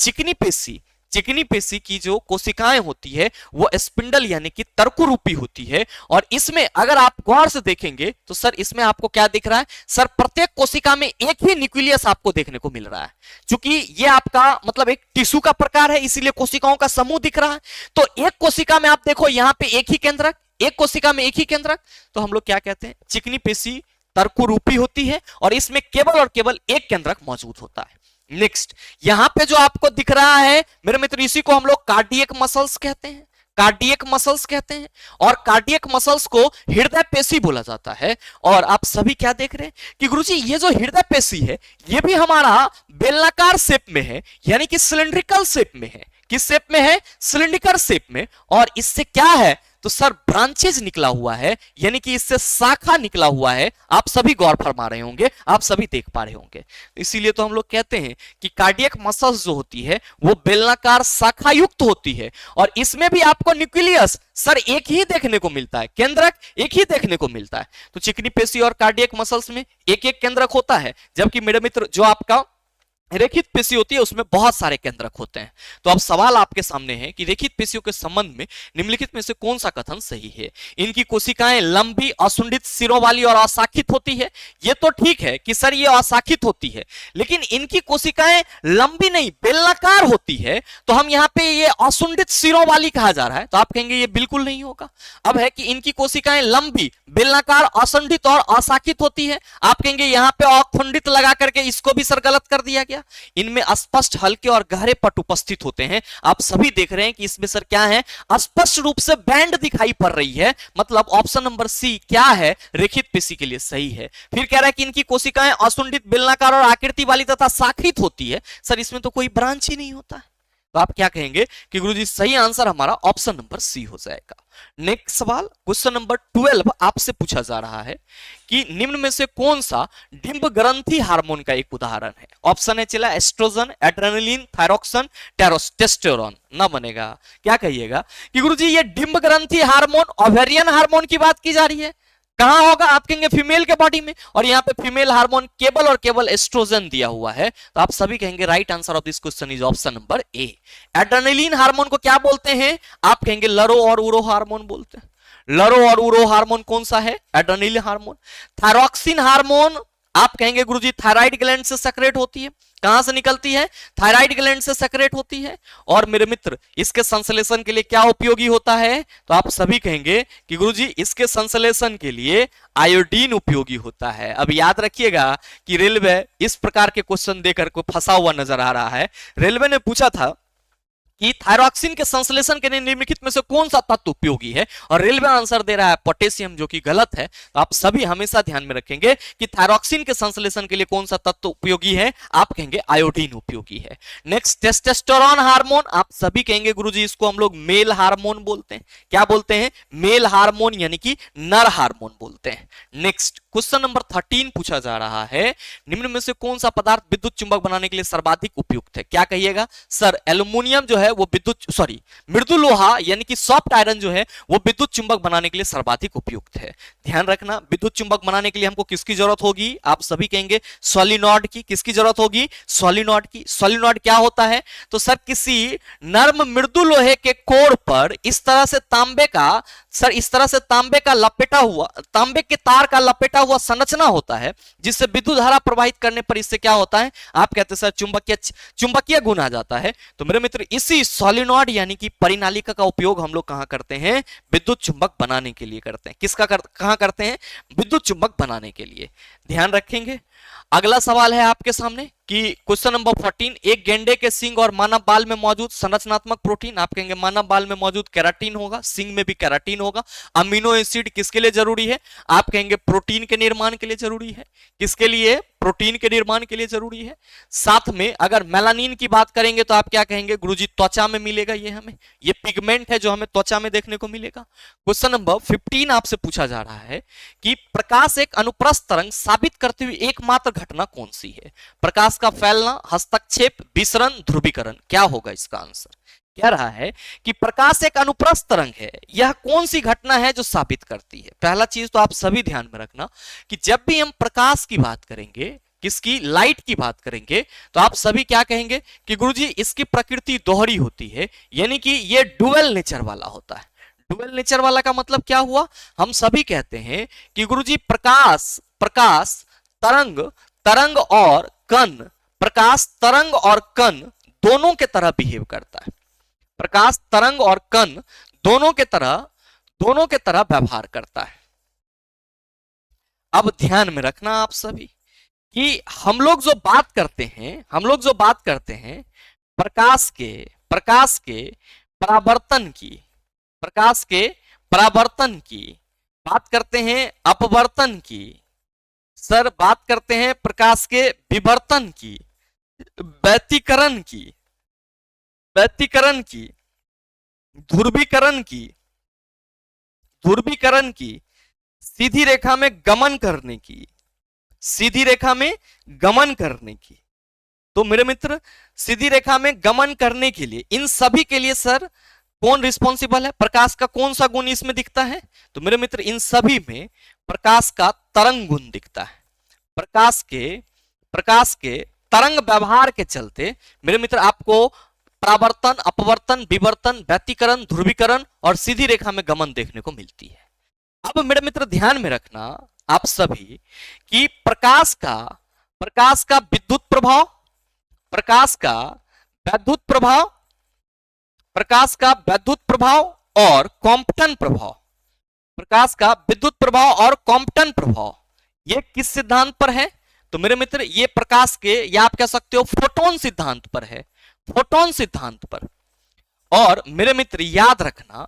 चिकनी पेशी की जो कोशिकाएं होती है वो स्पिंडल यानी कि तर्करूपी होती है। और इसमें अगर आप गौर से देखेंगे तो सर इसमें आपको क्या दिख रहा है? सर प्रत्येक कोशिका में एक ही न्यूक्लियस आपको देखने को मिल रहा है। क्योंकि ये आपका मतलब एक टिश्यू का प्रकार है, इसीलिए कोशिकाओं का समूह दिख रहा है। तो एक कोशिका में आप देखो यहां पे एक ही केंद्रक, एक कोशिका में एक ही केंद्रक। तो हम लोग क्या कहते हैं? चिकनी पेशी तर्करूपी होती है और इसमें केवल और केवल एक केंद्रक मौजूद होता है। नेक्स्ट यहां पे जो आपको दिख रहा है मेरे मित्र इसी को हम लोग कार्डियक मसल्स कहते हैं। और कार्डियक मसल्स को हृदय पेशी बोला जाता है। और आप सभी क्या देख रहे हैं कि गुरुजी ये जो हृदय पेशी है ये भी हमारा बेलनाकार शेप में है, यानी कि सिलिंड्रिकल शेप में है। किस शेप में है? सिलिंड्रिकल शेप में। और इससे क्या है? तो सर ब्रांचेज निकला हुआ है, यानी कि इससे शाखा निकला हुआ है। आप सभी गौर फरमा रहे होंगे, आप सभी देख पा रहे होंगे। इसीलिए तो हम लोग कहते हैं कि कार्डियक मसल्स जो होती है वो बेलनाकार शाखा युक्त होती है। और इसमें भी आपको न्यूक्लियस सर एक ही देखने को मिलता है, केंद्रक एक ही देखने को मिलता है। तो चिकनी पेशी और कार्डियक मसल्स में एक एक केंद्रक होता है, जबकि मेरे मित्र जो आपका रेखित पेशी होती है उसमें बहुत सारे केंद्रक होते हैं। तो अब सवाल आपके सामने है कि रेखित पेशियों के संबंध में निम्नलिखित में से कौन सा कथन सही है? इनकी कोशिकाएं लंबी असुंडित सिरों वाली और अशाखित होती है। ये तो ठीक है कि सर ये अशाखित होती है, लेकिन इनकी कोशिकाएं लंबी नहीं बेलनाकार होती है। तो हम यहाँ पे ये असुंडित सिरों वाली कहा जा रहा है, तो आप कहेंगे ये बिल्कुल नहीं होगा। अब है कि इनकी कोशिकाएं लंबी बेलनाकार असुंडित और अशाखित होती है। आप कहेंगे यहाँ पे अखंडित लगा करके इसको भी सर गलत कर दिया गया। गया। इनमें स्पष्ट हल्के और गहरे पट उपस्थित होते हैं। आप सभी देख रहे हैं कि इसमें सर क्या है, स्पष्ट रूप से बैंड दिखाई पड़ रही है, मतलब ऑप्शन नंबर सी क्या है, रेखित पेशी के लिए सही है। फिर कह रहा है कि इनकी कोशिकाएं असुंडित, बेलनाकार और आकृति वाली तथा शाखित होती है। सर इसमें तो कोई ब्रांच ही नहीं होता है, तो आप क्या कहेंगे कि गुरुजी सही आंसर हमारा ऑप्शन नंबर सी हो जाएगा। नेक्स्ट सवाल क्वेश्चन नंबर 12 आपसे पूछा जा रहा है कि निम्न में से कौन सा डिंब ग्रंथि हार्मोन का एक उदाहरण है। ऑप्शन है चला एस्ट्रोजन, एड्रेनलिन, थायरोक्सिन, टेस्टोस्टेरोन। ना बनेगा, क्या कहिएगा कि गुरुजी ये डिंब ग्रंथि हार्मोन ओवेरियन हार्मोन की बात की जा रही है। कहां होगा, आप कहेंगे फीमेल के बॉडी में, और यहाँ पे फीमेल हार्मोन केवल और केवल एस्ट्रोजन दिया हुआ है, तो आप सभी कहेंगे right answer of this question is option number A. Adrenaline hormone को क्या बोलते हैं, आप कहेंगे लरो और उरो हार्मोन बोलते हैं। लरो और उरो हार्मोन कौन सा है, एड्रेनलिन हार्मोन। थायरोक्सिन हार्मोन आप कहेंगे गुरुजी थायराइड ग्लैंड से सेक्रेट होती है। कहां से निकलती है, थायराइड ग्लैंड से सेक्रेट होती है। और मेरे मित्र इसके संश्लेषण के लिए क्या उपयोगी होता है, तो आप सभी कहेंगे कि गुरुजी इसके संश्लेषण के लिए आयोडीन उपयोगी होता है। अब याद रखिएगा कि रेलवे इस प्रकार के क्वेश्चन देकर को फंसा हुआ नजर आ रहा है। रेलवे ने पूछा था कि थायरोक्सिन के संश्लेषण के लिए निम्नलिखित में से कौन सा तत्व उपयोगी है, और रेलवे आंसर दे रहा है पोटेशियम, जो कि गलत है। तो आप सभी हमेशा ध्यान में रखेंगे कि थायरोक्सिन के संश्लेषण के लिए कौन सा तत्व उपयोगी है, आप कहेंगे आयोडीन उपयोगी है। नेक्स्ट टेस्टोस्टेरोन हार्मोन, आप सभी कहेंगे गुरुजी इसको हम लोग मेल हार्मोन बोलते हैं। क्या बोलते हैं, मेल हार्मोन यानी कि नर हार्मोन बोलते हैं। नेक्स्ट क्वेश्चन नंबर 13 पूछा जा रहा है, निम्न में से कौन सा पदार्थ विद्युत चुंबक बनाने के लिए सर्वाधिक उपयुक्त है। क्या कहिएगा, सर एल्युमिनियम जो है वो विद्युत मृदु लोहा यानी कि सॉफ्ट आयरन जो है वो विद्युत चुंबक बनाने के लिए सर्वाधिक उपयुक्त है। ध्यान रखना, विद्युत चुंबक बनाने के लिए हमको किसकी जरूरत होगी, आप सभी कहेंगे सोलिनॉइड की। किसकी जरूरत होगी, सोलिनॉइड की। सोलिनॉइड क्या होता है, तो सर किसी नर्म मृदु लोहे के कोर पर इस तरह से तांबे का, सर इस तरह से तांबे का लपेटा हुआ, तांबे के तार का लपेटा हुआ संरचना होता है, जिससे विद्युत धारा प्रवाहित करने पर इससे क्या होता है, आप कहते हैं सर चुंबकीय गुण आ जाता है। तो मेरे मित्र इसी सोलिनॉइड यानी कि परिनालिका का उपयोग हम लोग कहां करते हैं, विद्युत चुंबक बनाने के लिए करते हैं। कहां करते हैं, विद्युत चुंबक बनाने के लिए। ध्यान रखेंगे। अगला सवाल है आपके सामने कि क्वेश्चन नंबर 14, एक गेंडे के सींग और मानव बाल में मौजूद संरचनात्मक प्रोटीन, आप कहेंगे मानव बाल में मौजूद केराटिन होगा, सींग में भी केराटिन होगा। अमीनो एसिड किसके लिए जरूरी है, आप कहेंगे प्रोटीन के निर्माण के लिए जरूरी है। किसके लिए, प्रोटीन के निर्माण के लिए जरूरी है। साथ में अगर मेलानिन की बात करेंगे तो आप क्या कहेंगे, गुरुजी त्वचा में मिलेगा, ये हमें ये पिगमेंट है जो हमें त्वचा में देखने को मिलेगा। क्वेश्चन नंबर 15 आपसे पूछा जा रहा है कि प्रकाश एक अनुप्रस्थ तरंग साबित करती हुई एकमात्र घटना कौन सी है। प्रकाश का फैलना, हस्तक्षेप, विसरण, ध्रुवीकरण। क्या होगा इसका आंसर, कह रहा है कि प्रकाश एक अनुप्रस्थ तरंग है, यह कौन सी घटना है जो साबित करती है। पहला चीज तो आप सभी ध्यान में रखना कि जब भी हम प्रकाश की बात करेंगे, किसकी, लाइट की बात करेंगे, तो आप सभी क्या कहेंगे कि गुरुजी इसकी प्रकृति दोहरी होती है, यानी कि ये डुअल नेचर वाला होता है। डुअल नेचर वाला का मतलब क्या हुआ, हम सभी कहते हैं कि गुरुजी प्रकाश तरंग और कण, प्रकाश तरंग और कण दोनों के तरह बिहेव करता है। प्रकाश तरंग और कण दोनों के तरह व्यवहार करता है। अब ध्यान में रखना आप सभी कि हम लोग जो बात करते हैं प्रकाश के परावर्तन की बात करते हैं, अपवर्तन की, सर बात करते हैं प्रकाश के विवर्तन की, व्यतिकरण की, ध्रुवीकरण की, सीधी रेखा में गमन करने की। तो मेरे मित्र सीधी रेखा में गमन करने के लिए, इन सभी के लिए सर कौन रिस्पॉन्सिबल है, प्रकाश का कौन सा गुण इसमें दिखता है, तो मेरे मित्र इन सभी में प्रकाश का तरंग गुण दिखता है। प्रकाश के तरंग व्यवहार के चलते मेरे मित्र आपको परावर्तन, अपवर्तन, विवर्तन, व्यतिकरण, ध्रुवीकरण और सीधी रेखा में गमन देखने को मिलती है। अब मेरे मित्र ध्यान में रखना आप सभी कि प्रकाश का विद्युत प्रभाव, प्रकाश का वैद्युत प्रभाव और कॉम्पटन प्रभाव, प्रकाश का विद्युत प्रभाव और कॉम्पटन प्रभाव, ये किस सिद्धांत पर है, तो मेरे मित्र ये प्रकाश के, या आप कह सकते हो फोटोन सिद्धांत पर है, फोटोन सिद्धांत पर। और मेरे मित्र याद रखना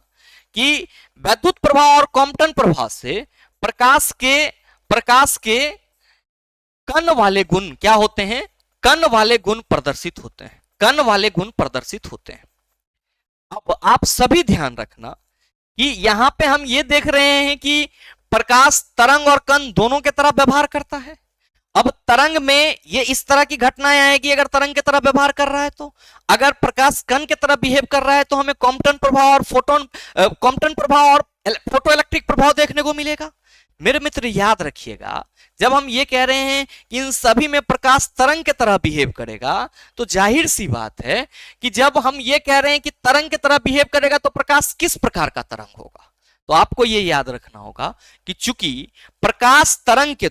कि वैद्युत प्रभाव और कॉम्पटन प्रभाव से प्रकाश के कण वाले गुण क्या होते हैं, कण वाले गुण प्रदर्शित होते हैं, कण वाले गुण प्रदर्शित होते हैं। अब आप सभी ध्यान रखना कि यहां पे हम ये देख रहे हैं कि प्रकाश तरंग और कण दोनों के तरह व्यवहार करता है। अब तरंग में ये इस तरह की घटनाएं आएगी अगर तरंग की तरह व्यवहार कर रहा है तो, अगर प्रकाश कण की तरह बिहेव कर रहा है तो हमें कॉम्पटन प्रभाव और कॉम्पटन प्रभाव और फोटो इलेक्ट्रिक प्रभाव देखने को मिलेगा। मेरे मित्र याद रखिएगा, जब हम ये कह रहे हैं कि इन सभी में प्रकाश तरंग की तरह बिहेव करेगा, तो जाहिर सी बात है कि जब हम ये कह रहे हैं कि तरंग की तरह बिहेव करेगा तो प्रकाश किस प्रकार का तरंग होगा। तो आपको ये याद रखना होगा कि चूंकि प्रकाश तरंग के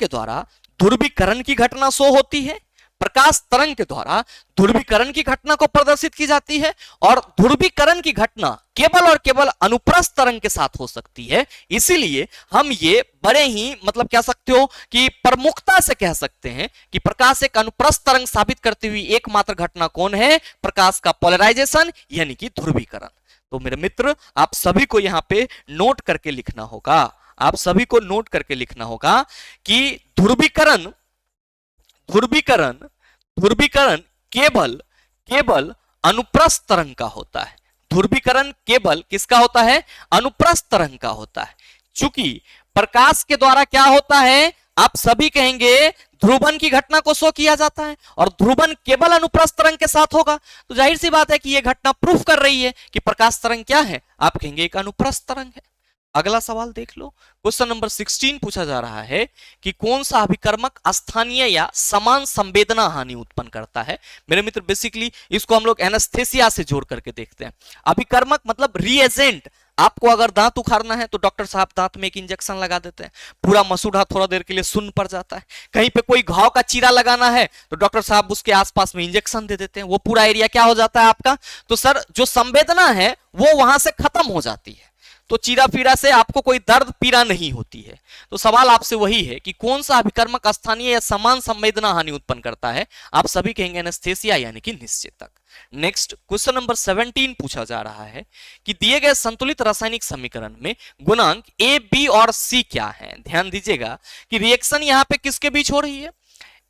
द्वारा ध्रुवीकरण की घटना शो होती है, प्रकाश तरंग के द्वारा ध्रुवीकरण की घटना को प्रदर्शित की जाती है, और ध्रुवीकरण की घटना केवल और केवल अनुप्रस्थ तरंग के साथ हो सकती है। इसीलिए हम ये बड़े ही मतलब कह सकते हो कि प्रमुखता से कह सकते हैं कि प्रकाश एक अनुप्रस्थ तरंग साबित करती हुई एकमात्र घटना कौन है, प्रकाश का पोलराइजेशन यानी कि ध्रुवीकरण। तो मेरे मित्र आप सभी को यहां पे नोट करके लिखना होगा, आप सभी को नोट करके लिखना होगा कि ध्रुवीकरण केवल अनुप्रस्थ तरंग का होता है। ध्रुवीकरण केवल किसका होता है, अनुप्रस्थ तरंग का होता है। चूंकि प्रकाश के द्वारा क्या होता है, आप सभी कहेंगे ध्रुवन की घटना को शो किया जाता है, और ध्रुवन केवल अनुप्रस्थ तरंग के साथ होगा, तो जाहिर सी बात है कि यह घटना प्रूफ कर रही है कि प्रकाश तरंग क्या है, आप कहेंगे एक अनुप्रस्थ तरंग है। अगला सवाल देख लो, क्वेश्चन नंबर 16 पूछा जा रहा है कि कौन सा अभिकर्मक स्थानीय या समान संवेदना हानि उत्पन्न करता है। मेरे मित्र बेसिकली इसको हम लोग एनेस्थेसिया से जोड़ करके देखते हैं। अभिकर्मक मतलब रिएजेंट। आपको अगर दांत उखाड़ना है तो डॉक्टर साहब दांत में एक इंजेक्शन लगा देते हैं, पूरा मसूड़ा थोड़ा देर के लिए सुन्न पड़ जाता है। कहीं पे कोई घाव का चीरा लगाना है तो डॉक्टर साहब उसके आसपास में इंजेक्शन दे देते हैं, वो पूरा एरिया क्या हो जाता है आपका। तो सर जो संवेदना है वो वहां से खत्म हो जाती है, तो चीरा फीरा से आपको कोई दर्द पीड़ा नहीं होती है। तो सवाल आपसे वही है कि कौन सा अभिकर्मक स्थानीय या समान संवेदना हानि उत्पन्न करता है। आप सभी कहेंगे एनेस्थेसिया यानी कि निश्चेतक। नेक्स्ट क्वेश्चन नंबर 17 पूछा जा रहा है कि दिए गए संतुलित रासायनिक समीकरण में गुणांक ए बी और सी क्या है। ध्यान दीजिएगा कि रिएक्शन यहां पे किसके बीच हो रही है,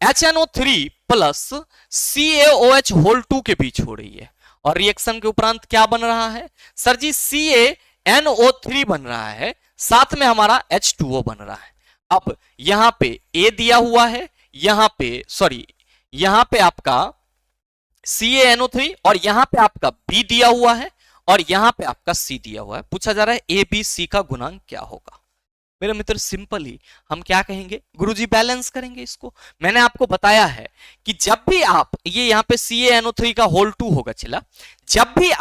HNO3 प्लस CaOH होल 2 के बीच हो रही है। और रिएक्शन के उपरांत क्या बन रहा है सर जी, CaNO3 बन रहा है, साथ में हमारा H2O बन रहा है। अब यहां पे A दिया हुआ है, यहां पे आपका CaNO3 और यहां पे आपका B दिया हुआ है और यहां पे आपका C दिया हुआ है। पूछा जा रहा है A B C का गुणांक क्या होगा। मेरे मित्र सिंपल ही हम क्या कहेंगे, गुरुजी बैलेंस करेंगे इसको। मैंने आपको बताया है कि जब भी आप ये यहां पे CaNO3 का होल 2 होगा चला, जब भी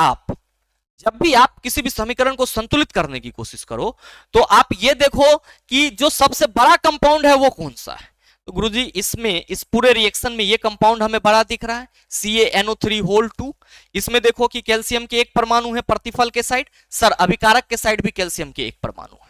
आप किसी भी समीकरण को संतुलित करने की कोशिश करो तो आप ये देखो कि जो सबसे बड़ा कंपाउंड है वो कौन सा है। तो गुरुजी इसमें इस पूरे रिएक्शन में ये कंपाउंड हमें बड़ा दिख रहा है CaNO3 होल 2। इसमें देखो कि कैल्शियम के एक परमाणु है प्रतिफल के साइड, सर अभिकारक के साइड भी कैल्शियम के एक परमाणु है।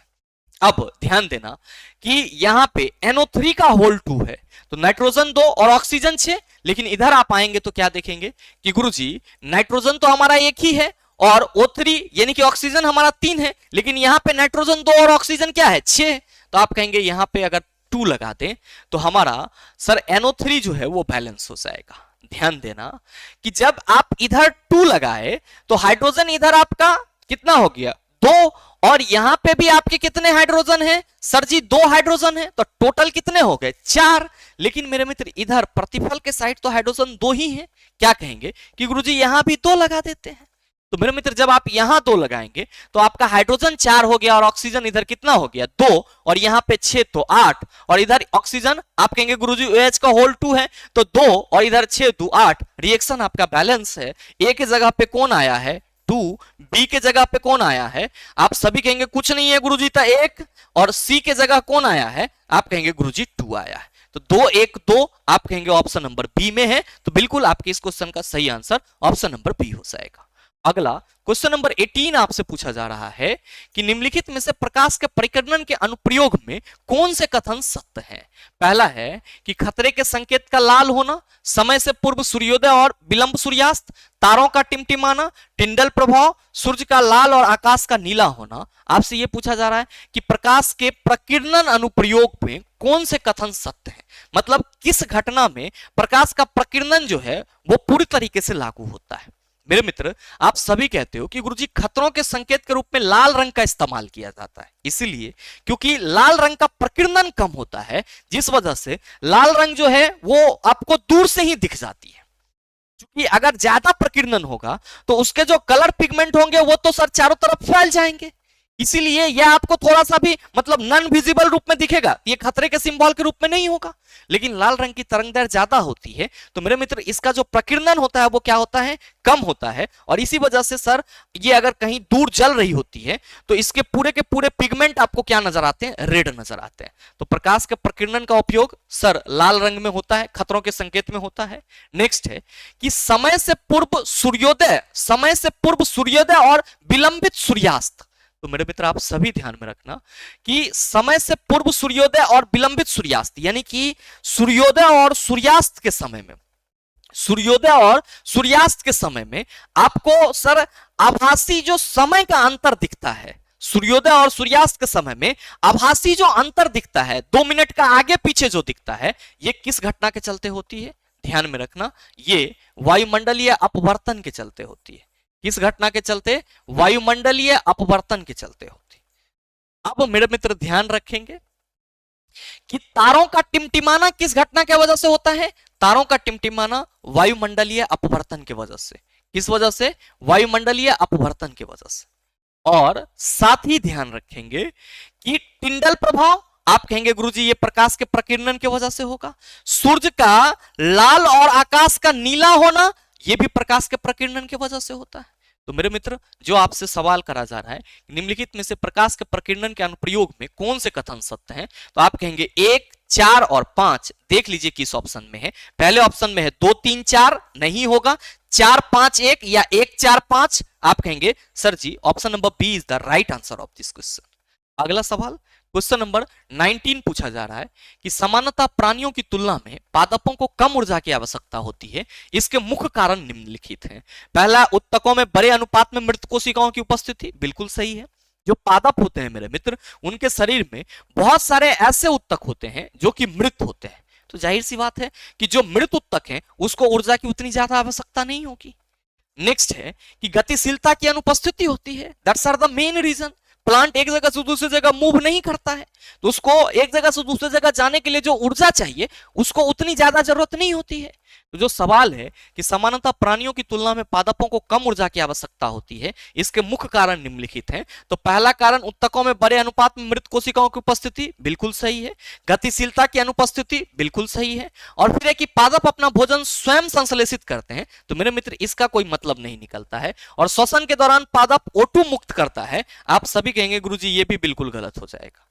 अब ध्यान देना कि यहां पे NO3 का होल 2 है तो नाइट्रोजन 2 और ऑक्सीजन 6, लेकिन इधर आप आएंगे तो क्या देखेंगे कि गुरुजी नाइट्रोजन तो हमारा एक ही है और O3 यानी कि ऑक्सीजन हमारा 3 है, लेकिन यहां पे नाइट्रोजन 2 और ऑक्सीजन क्या है 6। तो आप कहेंगे यहां पे अगर 2 लगा दें तो हमारा सर NO3 जो है वो बैलेंस हो जाएगा। ध्यान देना कि जब आप इधर 2 लगाए तो हाइड्रोजन इधर आपका कितना हो गया 2, और यहां पे भी आपके कितने हाइड्रोजन हैं सर जी 2 हाइड्रोजन है, तो टोटल कितने हो गए 4। लेकिन मेरे मित्र इधर प्रतिफल के साइड तो हाइड्रोजन 2 ही है, क्या कहेंगे कि गुरुजी यहां भी 2 लगा देते हैं। तो मेरे मित्र जब आप यहां 2 लगाएंगे तो आपका हाइड्रोजन 4 हो गया और ऑक्सीजन इधर कितना हो गया 2, और यहां पे 6 तो 8, और इधर ऑक्सीजन आप कहेंगे गुरुजी OH का होल 2 है तो 2 और इधर 6 2 8। रिएक्शन आपका बैलेंस है। A के जगह पे कौन आया है 2, B के जगह पे कौन आया है, आप सभी कहेंगे कुछ नहीं है गुरुजी था 1, और C के जगह कौन आया है, आप कहेंगे गुरुजी 2 आया है। तो 2 1 2 आप कहेंगे ऑप्शन नंबर बी में है। तो बिल्कुल आपके इस क्वेश्चन का सही आंसर ऑप्शन नंबर बी हो जाएगा। अगला क्वेश्चन नंबर 18 आपसे पूछा जा रहा है कि निम्नलिखित में से प्रकाश के परिकर्णन के अनुप्रयोग में कौन से कथन सत्य हैं। पहला है कि खतरे के संकेत का लाल होना, समय से पूर्व सूर्योदय और विलंब सूर्यास्त, तारों का टिमटिमाना, टिंडल प्रभाव, सूर्य का लाल और आकाश का नीला होना। आपसे यह पूछा जा रहा है कि प्रकाश के प्रकीर्णन अनुप्रयोग में कौन से कथन सत्य हैं, मतलब किस घटना में प्रकाश का प्रकीर्णन जो है वो पूरी तरीके से लागू होता है। मेरे मित्र, आप सभी कहते हो कि गुरुजी खतरों के संकेत के रूप में लाल रंग का इस्तेमाल किया जाता है, इसीलिए क्योंकि लाल रंग का प्रकीर्णन कम होता है, जिस वजह से लाल रंग जो है वो आपको दूर से ही दिख जाती है। क्योंकि अगर ज्यादा प्रकीर्णन होगा तो उसके जो कलर पिगमेंट होंगे वो तो सर चारों तरफ फैल जाएंगे, इसीलिए यह आपको थोड़ा सा भी मतलब नॉन विजिबल रूप में दिखेगा, ये खतरे के सिंबल के रूप में नहीं होगा। लेकिन लाल रंग की तरंगदैर्घ्य ज्यादा होती है तो मेरे मित्र इसका जो प्रकीर्णन होता है वो क्या होता है, कम होता है, और इसी वजह से सर ये अगर कहीं दूर जल रही होती है तो इसके पूरे के पूरे पिगमेंट आपको क्या नजर आते हैं, रेड नजर आते हैं। तो प्रकाश के प्रकीर्णन का उपयोग सर लाल रंग में होता है, खतरों के संकेत में होता है। नेक्स्ट है कि समय से पूर्व सूर्योदय और विलंबित सूर्यास्त। तो मेरे मित्र आप सभी ध्यान में रखना कि समय से पूर्व सूर्योदय और विलंबित सूर्यास्त, यानी कि सूर्योदय और सूर्यास्त के समय में आपको सर आभासी जो समय का अंतर दिखता है, सूर्योदय और सूर्यास्त के समय में आभासी जो अंतर दिखता है 2 मिनट का आगे पीछे जो दिखता है, ये किस घटना के चलते होती है, ध्यान में रखना, ये वायुमंडलीय अपवर्तन के चलते होती है। किस घटना के चलते, वायुमंडलीय अपवर्तन के चलते होती। अब मेरे मित्र ध्यान रखेंगे कि तारों का टिमटिमाना किस घटना की वजह से होता है, तारों का टिमटिमाना वायुमंडलीय अपवर्तन की वजह से। किस वजह से, वायुमंडलीय अपवर्तन की वजह से। और साथ ही ध्यान रखेंगे कि टिंडल प्रभाव, आप कहेंगे गुरुजी ये प्रकाश के प्रकीर्णन की वजह से होगा। सूर्य का लाल और आकाश का नीला होना, यह भी प्रकाश के प्रकीर्णन की वजह से होता है। तो मेरे मित्र जो आपसे सवाल करा जा रहा है निम्नलिखित में से प्रकाश के प्रकीर्णन के अनुप्रयोग में कौन से कथन सत्य हैं, तो आप कहेंगे 1, 4 और 5। देख लीजिए किस ऑप्शन में है। पहले ऑप्शन में है 2, 3, 4, नहीं होगा। 4, 5, 1 या 1, 4, 5। आप कहेंगे sir ji option number B is the right answer of this question. अगला सवाल क्वेश्चन नंबर 19 पूछा जा रहा है कि सामान्यतः प्राणियों की तुलना में पादपों को कम ऊर्जा की आवश्यकता होती है, इसके मुख्य कारण निम्नलिखित हैं। पहला, उत्तकों में बड़े अनुपात में मृत कोशिकाओं की उपस्थिति, बिल्कुल सही है। जो पादप होते हैं मेरे मित्र, उनके शरीर में बहुत सारे ऐसे उत्तक होते हैं जो कि मृत होते हैं, तो जाहिर सी बात है कि जो मृत उत्तक हैं उसको ऊर्जा की उतनी ज्यादा आवश्यकता नहीं होगी। नेक्स्ट है कि गतिशीलता की अनुपस्थिति होती है, that's are the main reason. Plant एक जगह से दूसरी जगह मूव नहीं करता है, तो उसको एक जगह से दूसरी जगह जाने के लिए जो ऊर्जा चाहिए उसको उतनी ज्यादा जरूरत नहीं होती है। तो जो सवाल है कि सामान्यतः प्राणियों की तुलना में पादपों को कम ऊर्जा की आवश्यकता होती है, इसके मुख्य कारण निम्नलिखित हैं। तो पहला कारण उत्तकों में बड़े अनुपात में मृत कोशिकाओं की उपस्थिति, बिल्कुल सही है। गतिशीलता की अनुपस्थिति, बिल्कुल सही है। और फिर है कि पादप अपना भोजन स्वयं संश्लेषित करते हैं, तो मेरे मित्र इसका कोई मतलब नहीं निकलता है। और श्वसन के दौरान पादप O2 मुक्त करता है, आप सभी कहेंगे गुरुजी ये भी बिल्कुल गलत हो जाएगा।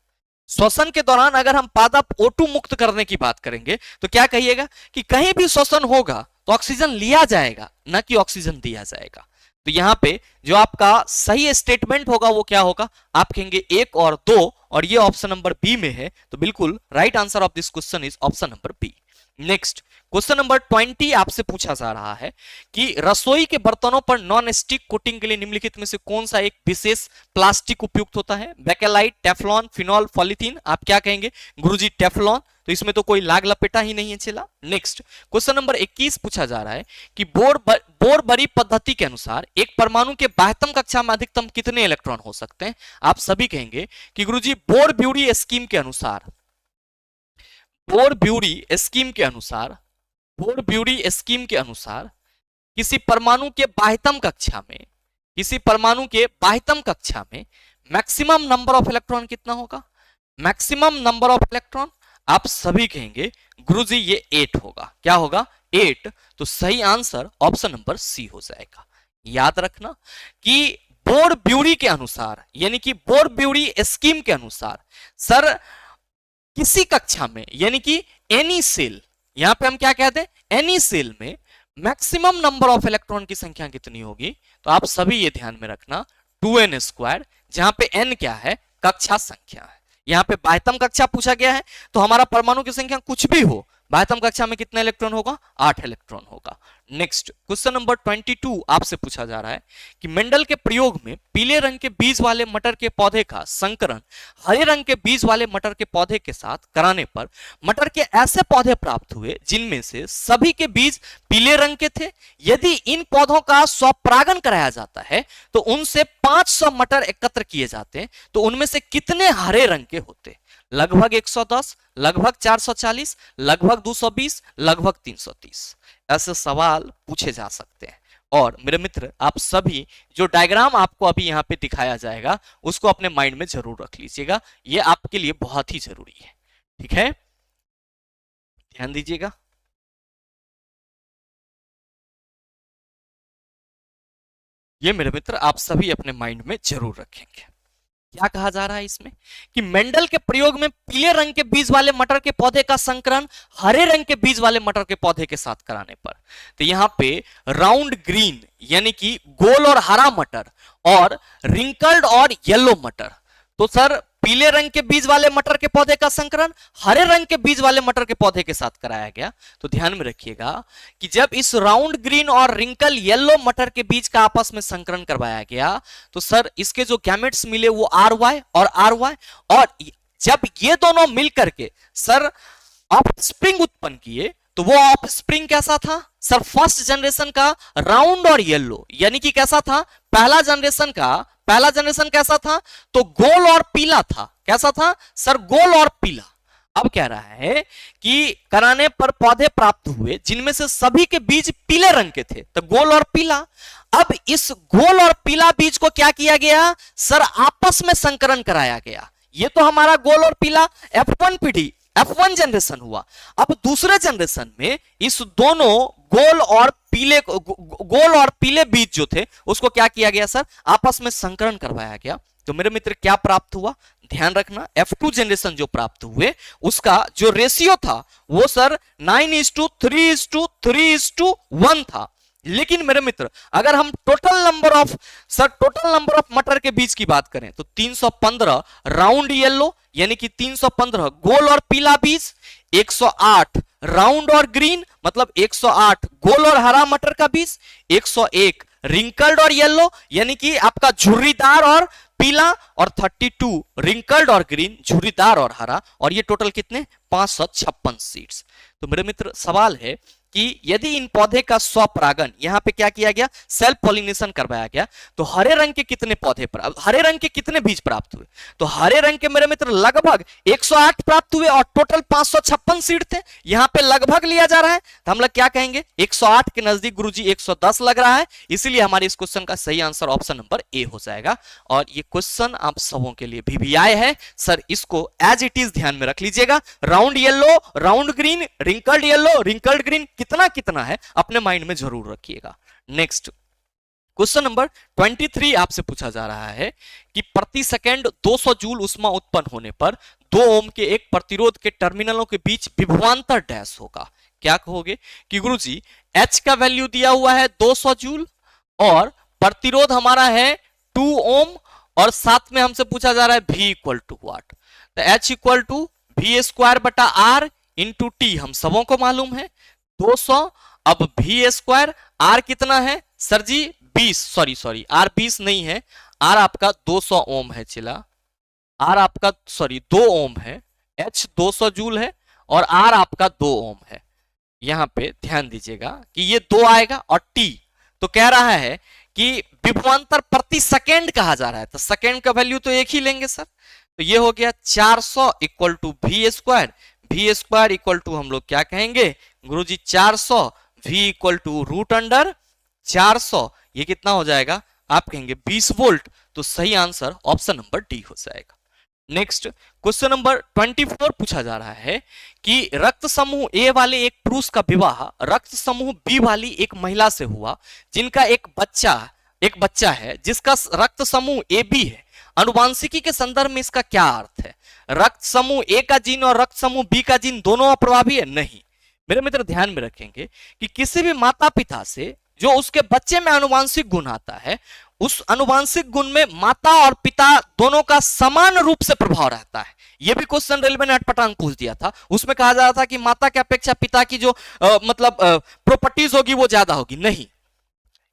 श्वसन के दौरान अगर हम पादप O2 मुक्त करने की बात करेंगे तो क्या कहिएगा कि कहीं भी श्वसन होगा तो ऑक्सीजन लिया जाएगा, न कि ऑक्सीजन दिया जाएगा। तो यहां पे जो आपका सही स्टेटमेंट होगा वो क्या होगा, आप कहेंगे 1 और 2, और ये ऑप्शन नंबर बी में है। तो बिल्कुल right answer of this question is option number B. Next question number 20 आपसे पूछा जा रहा है कि रसोई के बर्तनों पर नॉन स्टिक कोटिंग के लिए निम्नलिखित में से कौन सा एक विशेष प्लास्टिक उपयुक्त होता है, बेकेलाइट, टेफ्लॉन, फिनॉल, पॉलीथीन। आप क्या कहेंगे गुरुजी टेफ्लॉन, तो इसमें तो कोई लाग लपेटा ही नहीं है चला। नेक्स्ट क्वेश्चन नंबर 21 पूछा जा रहा है कि बोरबरी पद्धति के अनुसार एक परमाणु के बाह्यतम कक्षा में अधिकतम कितने इलेक्ट्रॉन हो सकते हैं। आप सभी कहेंगे कि गुरुजी बोर-ब्यूरी स्कीम के अनुसार, बोर-ब्यूरी स्कीम के अनुसार किसी परमाणु के बाह्यतम कक्षा में मैक्सिमम नंबर ऑफ इलेक्ट्रॉन कितना होगा, मैक्सिमम नंबर ऑफ इलेक्ट्रॉन। आप सभी कहेंगे गुरुजी ये 8 होगा। क्या होगा, 8। तो सही आंसर ऑप्शन नंबर सी हो जाएगा। याद रखना कि बोर-ब्यूरी के अनुसार, यानी कि बोर-ब्यूरी स्कीम के अनुसार सर किसी कक्षा में, यानी कि एनी सेल, यहां पे हम क्या कहते हैं, एनी सेल में मैक्सिमम नंबर ऑफ इलेक्ट्रॉन की संख्या कितनी होगी? तो आप सभी ये ध्यान में रखना 2n², जहां पे n क्या है? कक्षा संख्या है। यहाँ पे बाह्यतम कक्षा पूछा गया है, तो हमारा परमाणु की संख्या कुछ भी हो, बाह्यतम कक्षा में कितना इलेक्ट्रॉन होगा? 8 इलेक्ट्रॉन होगा। नेक्स्ट क्वेश्चन नंबर 22 आपसे पूछा जा रहा है कि मेंडल के प्रयोग में पीले रंग के बीज वाले मटर के पौधे का संकरण हरे रंग के बीज वाले मटर के पौधे के साथ कराने पर मटर के ऐसे पौधे प्राप्त हुए जिनमें से सभी के बीज पीले रंग के थे। यदि इन पौधों का स्वपरागन कराया जाता है तो उनसे 500 मटर एकत्र किए जाते हैं, तो उनमें से कितने हरे रंग के होते? लगभग 110, लगभग 440, लगभग 220, लगभग 330। ऐसे सवाल पूछे जा सकते हैं। और मेरे मित्र, आप सभी जो डायग्राम आपको अभी यहाँ पे दिखाया जाएगा उसको अपने माइंड में जरूर रख लीजिएगा, ये आपके लिए बहुत ही जरूरी है। ठीक है, ध्यान दीजिएगा। ये मेरे मित्र आप सभी अपने माइंड में जरूर रखेंगे। क्या कहा जा रहा है इसमें कि मेंडल के प्रयोग में पीले रंग के बीज वाले मटर के पौधे का संकरण हरे रंग के बीज वाले मटर के पौधे के साथ कराने पर, तो यहां पे राउंड ग्रीन यानी कि गोल और हरा मटर और रिंकल्ड और येलो मटर, तो सर पीले रंग के बीज वाले मटर के पौधे का संकरण हरे रंग के बीज वाले मटर के पौधे के साथ कराया गया। तो ध्यान में रखिएगा कि जब इस राउंड ग्रीन और रिंकल येलो मटर के बीज का आपस में संकरण करवाया गया तो सर इसके जो गैमेट्स मिले वो RY और RY, और जब ये दोनों मिलकर के सर ऑफस्प्रिंग उत्पन्न किए तो वो ऑफस्प्रिंग कैसा था? सर फर्स्ट जनरेशन का राउंड और येलो, यानी कि कैसा था? पहला जनरेशन कैसा था? तो गोल और पीला था। कैसा था सर? गोल और पीला। अब कह रहा है कि कराने पर पौधे प्राप्त हुए जिनमें से सभी के बीज पीले रंग के थे, तो गोल और पीला। अब इस गोल और पीला बीज को क्या किया गया? सर आपस में संकरण कराया गया। ये तो हमारा गोल और पीला F1 पीढ़ी F1 जनरेशन हुआ। अब दूसरे जनरेशन में इस दोनों गोल और पीले बीज जो थे उसको क्या किया गया? सर आपस में संकरण करवाया गया। तो मेरे मित्र क्या प्राप्त हुआ? ध्यान रखना, F2 जनरेशन जो प्राप्त हुए उसका जो रेशियो था वो सर 9:3:3:1 था। लेकिन मेरे मित्र अगर हम टोटल नंबर ऑफ मटर के बीज की बात करें तो 315 राउंड येलो यानी कि 315 गोल और पीला बीज, 108 राउंड और ग्रीन मतलब 108 गोल और हरा मटर का बीज, 101 रिंकल्ड और येलो यानी कि आपका झुर्रीदार और पीला, और 32 रिंकल्ड और ग्रीन झुर्रीदार और हरा, और ये टोटल कितने? 556 सीड्स। तो मेरे मित्र सवाल है कि यदि इन पौधे का स्वपरागन यहां पे क्या किया गया? सेल्फ पॉलिनेशन करवाया गया, तो हरे रंग के कितने हरे रंग के कितने बीज प्राप्त हुए? तो हरे रंग के मेरे मित्र लगभग 108 प्राप्त हुए और टोटल 556 सीड थे। यहां पे लगभग लिया जा रहा है तो हम लोग क्या कहेंगे? 108 के नजदीक गुरुजी 110 लग रहा है, इसीलिए हमारे इस क्वेश्चन का सही आंसर ऑप्शन नंबर ए हो जाएगा। और ये क्वेश्चन आप सबों के लिए भी आए हैं सर, इसको एज इट इज ध्यान में रख लीजिएगा। Round yellow, round green, wrinkled yellow, wrinkled green कितना कितना है अपने माइंड में जरूर रखिएगा। नेक्स्ट क्वेश्चन नंबर 23 आपसे पूछा जा रहा है कि प्रति सेकंड 200 जूल ऊष्मा उत्पन्न होने पर 2 ओम के एक प्रतिरोध के टर्मिनलों के बीच विभवांतर डैश होगा। क्या कहोगे कि गुरुजी H का वैल्यू दिया हुआ है 200 जूल और प्रतिरोध हमारा है 2 ओम, और साथ में हमसे पूछा जा रहा है V इक्वल टू व्हाट? तो H equal to V²/R into T हम सबों को मालूम है 200। अब V², R कितना है सर जी? 20, सॉरी R 20 नहीं है, R आपका 200 ओम है। चिला R आपका 2 ओम है, H 200 जूल है और R आपका 2 ओम है। यहां पे ध्यान दीजिएगा कि ये 2 आएगा और T तो कह रहा है कि विभवांतर प्रति सेकेंड कहा जा रहा है, तो सेकेंड का वैल्यू तो एक ही लेंगे सर। तो ये हो गया 400 equal to V² equal to हम लोग क्या कहेंगे गुरुजी? 400 V इक्वल टू √400, ये कितना हो जाएगा? आप कहेंगे 20 वोल्ट। तो सही आंसर ऑप्शन नंबर डी हो जाएगा। नेक्स्ट क्वेश्चन नंबर 24 पूछा जा रहा है कि रक्त समूह ए वाले एक पुरुष का विवाह रक्त समूह बी वाली एक महिला से हुआ जिनका एक बच्चा है जिसका रक्त समूह ए बी है। अनुवांशिकी के संदर्भ में इसका क्या अर्थ है? रक्त समूह ए का जीन और रक्त समूह बी का जीन दोनों अप्रभावी है? नहीं। मेरे मित्र ध्यान में रखेंगे कि किसी भी माता पिता से जो उसके बच्चे में आनुवांशिक गुण आता है, उस आनुवांशिक गुण में माता और पिता दोनों का समान रूप से प्रभाव रहता है। यह भी क्वेश्चन रेलवे ने अटपटांग पूछ दिया था। उसमें कहा जा रहा था कि माता की अपेक्षा पिता की जो प्रॉपर्टीज होगी वो ज्यादा होगी। नहीं,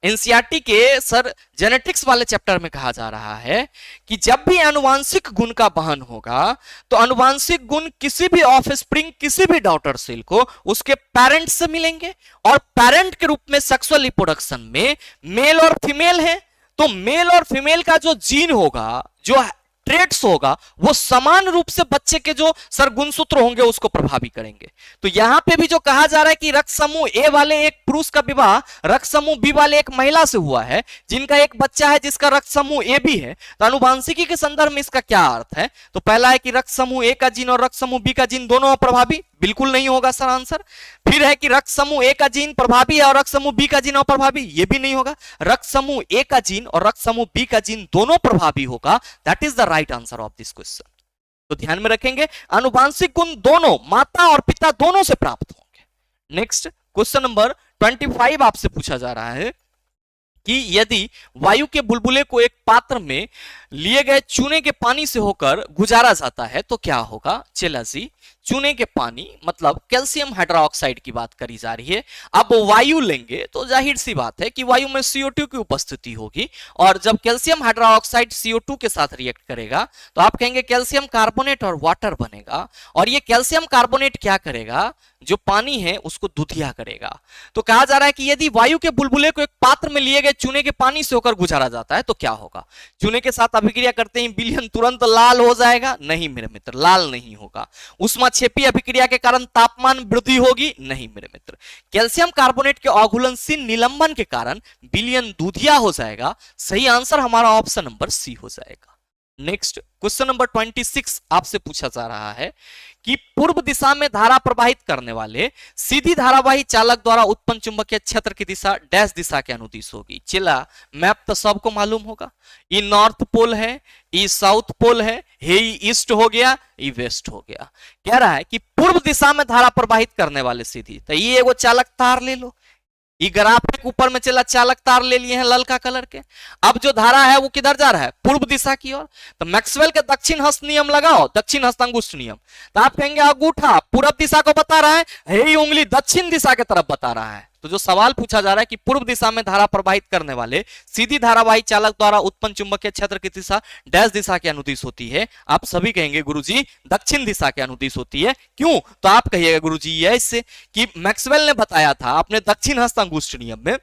एनसीईआरटी के सर जेनेटिक्स वाले चैप्टर में कहा जा रहा है कि जब भी आनुवांशिक गुण का वहन होगा तो आनुवांशिक गुण किसी भी ऑफस्प्रिंग, किसी भी डॉटर सेल को उसके पेरेंट से मिलेंगे, और पेरेंट के रूप में सेक्सुअल रिप्रोडक्शन में मेल और फीमेल है, तो मेल और फीमेल का जो जीन होगा, जो ट्रेट्स होगा, वो समान रूप से बच्चे के जो सरगुणसूत्र होंगे उसको प्रभावी करेंगे। तो यहां पे भी जो कहा जा रहा है कि रक्त समूह ए वाले एक पुरुष का विवाह रक्त समूह बी वाले एक महिला से हुआ है, जिनका एक बच्चा है जिसका रक्त समूह ए भी है, तो आनुवांशिकी के संदर्भ में इसका क्या अर्थ है? तो पहला है कि रक्त समूह ए का जीन और रक्त समूह बी का जीन दोनों प्रभावी, बिल्कुल नहीं होगा सर आंसर। फिर है कि रक्त समूह ए का जीन प्रभावी है और रक्त समूह बी का जीन अप्रभावी, ये भी नहीं होगा। रक्त समूह ए का जीन और रक्त समूह बी का जीन दोनों प्रभावी होगा। That is the right answer of this question. तो ध्यान में रखेंगे आनुवांशिक गुण दोनों माता और पिता दोनों से प्राप्त होंगे। नेक्स्ट क्वेश्चन नंबर 25 आपसे पूछा जा रहा है कि यदि वायु के बुलबुले को एक पात्र में लिए गए चूने के पानी से होकर गुजारा जाता है तो क्या होगा? चला जी, चूने के पानी मतलब कैल्शियम हाइड्रोक्साइड की बात करी जा रही है। अब वायु लेंगे तो जाहिर सी बात है कि वायु में CO2 की उपस्थिति होगी, और जब कैल्शियम हाइड्रोक्साइड CO2 के साथ रिएक्ट करेगा तो आप कहेंगे कैल्शियम कार्बोनेट और वाटर बनेगा, और ये कैल्शियम कार्बोनेट क्या करेगा? जो पानी है उसको दूधिया करेगा। तो कहा जा रहा है कि यदि वायु के बुलबुले को एक पात्र में लिए गए चूने के पानी से होकर गुजारा जाता है तो क्या होगा? चूने के साथ अभिक्रिया करते ही विलयन तुरंत लाल हो जाएगा? नहीं मेरे मित्र, लाल नहीं होगा। उष्माक्षेपी अभिक्रिया के कारण तापमान वृद्धि होगी? नहीं मेरे मित्र। कैल्शियम कार्बोनेट के अघुलनशील निलंबन के कारण विलयन दूधिया हो जाएगा। सही आंसर हमारा ऑप्शन नंबर सी हो जाएगा। नेक्स्ट क्वेश्चन नंबर 26 आपसे पूछा जा रहा है कि पूर्व दिशा में धारा प्रवाहित करने वाले सीधी धारावाही चालक द्वारा उत्पन्न चुंबकीय क्षेत्र की दिशा डैश दिशा के अनुदिश होगी। चिल्ला, मैप तो सबको मालूम होगा। ये नॉर्थ पोल है, ये साउथ पोल है, ये ईस्ट हो गया, ये वेस्ट हो गया। कह रहा है कि पूर्व दिशा में धारा प्रवाहित करने वाले सीधी, तो ये एगो चालक तार ले लो। ये ग्राफ ऊपर में चला, चालक तार ले लिए हैं ललका कलर के। अब जो धारा है वो किधर जा रहा है? पूर्व दिशा की ओर। तो मैक्सवेल के दक्षिण हस्त नियम लगाओ, दक्षिण हस्त अंगुष्ठ नियम। तो आप कहेंगे अंगूठा पूर्व दिशा को बता रहा है, यही उंगली दक्षिण दिशा की तरफ बता रहा है। तो जो सवाल पूछा जा रहा है कि पूर्व दिशा में धारा प्रवाहित करने वाले सीधी धारावाही चालक द्वारा उत्पन्न चुंबकीय क्षेत्र की दिशा डैश दिशा के अनुदिश होती है, आप सभी कहेंगे गुरुजी दक्षिण दिशा के अनुदिश होती है। क्यों? तो आप कहिएगा गुरुजी ये इससे कि मैक्सवेल ने बताया था अपने दक्षिण हस्त अंगुष्ठ नियम में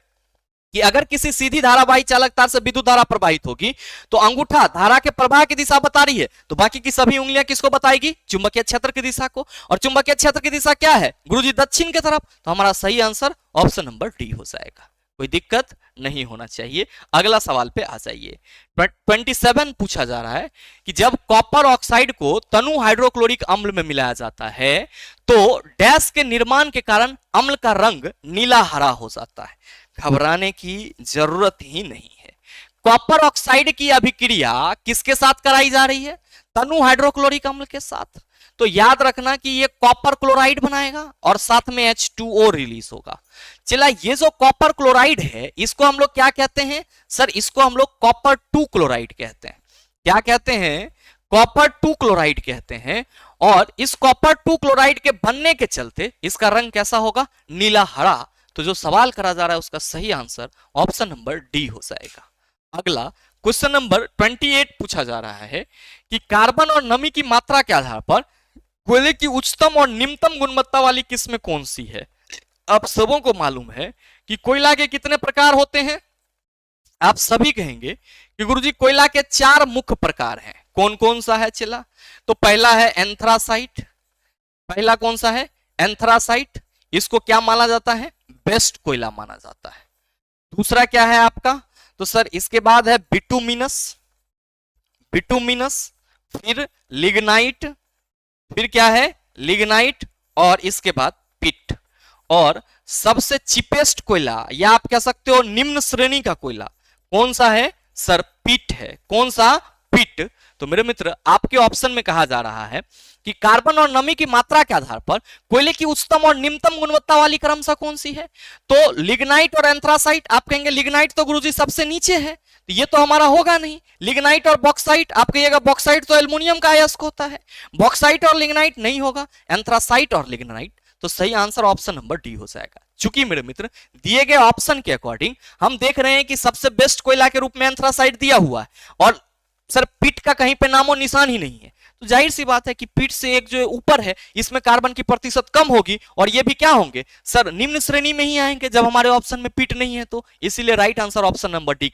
कि अगर किसी सीधी धारावाही चालक तार से विद्युत धारा प्रवाहित होगी तो अंगूठा धारा के प्रवाह की दिशा बता रही है, तो बाकी की सभी उंगलियां किसको बताएगी? चुंबकीय क्षेत्र की दिशा को। और चुंबकीय क्षेत्र की दिशा क्या है गुरुजी? दक्षिण की तरफ। तो हमारा सही आंसर ऑप्शन नंबर डी हो जाएगा। कोई दिक्कत नहीं होना चाहिए। अगला सवाल पे आ जाइए। 27 पूछा जा रहा है कि जब कॉपर ऑक्साइड को तनु हाइड्रोक्लोरिक अम्ल में मिलाया जाता है तो डैश के निर्माण के कारण अम्ल का रंग नीला हरा हो जाता है। घबराने की जरूरत ही नहीं है। कॉपर ऑक्साइड की अभिक्रिया किसके साथ कराई जा रही है? तनु हाइड्रोक्लोरिक अम्ल के साथ। तो याद रखना कि ये कॉपर क्लोराइड बनाएगा और साथ में H2O रिलीज होगा। चला, ये जो कॉपर क्लोराइड है इसको हम लोग क्या कहते हैं? सर इसको हम लोग कॉपर 2 क्लोराइड कहते हैं। क्या कहते हैं? कॉपर 2 क्लोराइड कहते हैं। और इस कॉपर 2 क्लोराइड के बनने के चलते इसका रंग कैसा होगा? नीला हरा। तो जो सवाल करा जा रहा है उसका सही आंसर ऑप्शन नंबर डी हो जाएगा। अगला क्वेश्चन नंबर 28 पूछा जा रहा है कि कार्बन और नमी की मात्रा के आधार पर कोयले की उच्चतम और निम्नतम गुणवत्ता वाली किस्म कौन सी है? आप सबों को मालूम है कि कोयला के कितने प्रकार होते हैं? आप सभी कहेंगे कि गुरुजी कोयला के 4 मुख्य प्रकार हैं। कौन कौन सा है? चला, तो पहला है एंथ्रासाइट। पहला कौन सा है? एंथ्रासाइट। इसको क्या माना जाता है? बेस्ट कोयला माना जाता है। दूसरा क्या है आपका? तो सर इसके बाद है बिटुमिनस। बिटुमिनस, फिर लिग्नाइट, फिर क्या है? लिग्नाइट, और इसके बाद पिट। और सबसे चीपेस्ट कोयला या आप कह सकते हो निम्न श्रेणी का कोयला कौन सा है? सर पिट है। कौन सा? पिट, तो मेरे मित्र आपके ऑप्शन में कहा जा रहा है कि कार्बन और नमी की मात्रा के आधार पर कोयले की उच्चतम और निम्नतम गुणवत्ता वाली क्रमशः कौन सी है? तो लिग्नाइट और एंथ्रासाइट। आप कहेंगे लिग्नाइट तो गुरुजी सबसे नीचे है, तो ये तो हमारा होगा नहीं। लिग्नाइट और बॉक्साइट, आप कहिएगा बॉक्साइट तो एल्युमिनियम का अयस्क होता है, बॉक्साइट और लिग्नाइट नहीं होगा, एंथ्रासाइट और लिग्नाइट। तो सही आंसर ऑप्शन नंबर डी हो जाएगा। चूंकि मेरे मित्र दिए गए ऑप्शन के अकॉर्डिंग हम देख रहे हैं कि सबसे बेस्ट कोयला के रूप में एंथ्रासाइट दिया हुआ है और सर पिट का कहीं पे नामो निशान ही नहीं है, तो जाहिर सी बात है कि पिट से एक जो ऊपर है इसमें कार्बन की प्रतिशत कम होगी और ये भी क्या होंगे सर निम्न श्रेणी में ही आएंगे जब हमारे ऑप्शन में पिट नहीं है। तो इसीलिए right answer option number D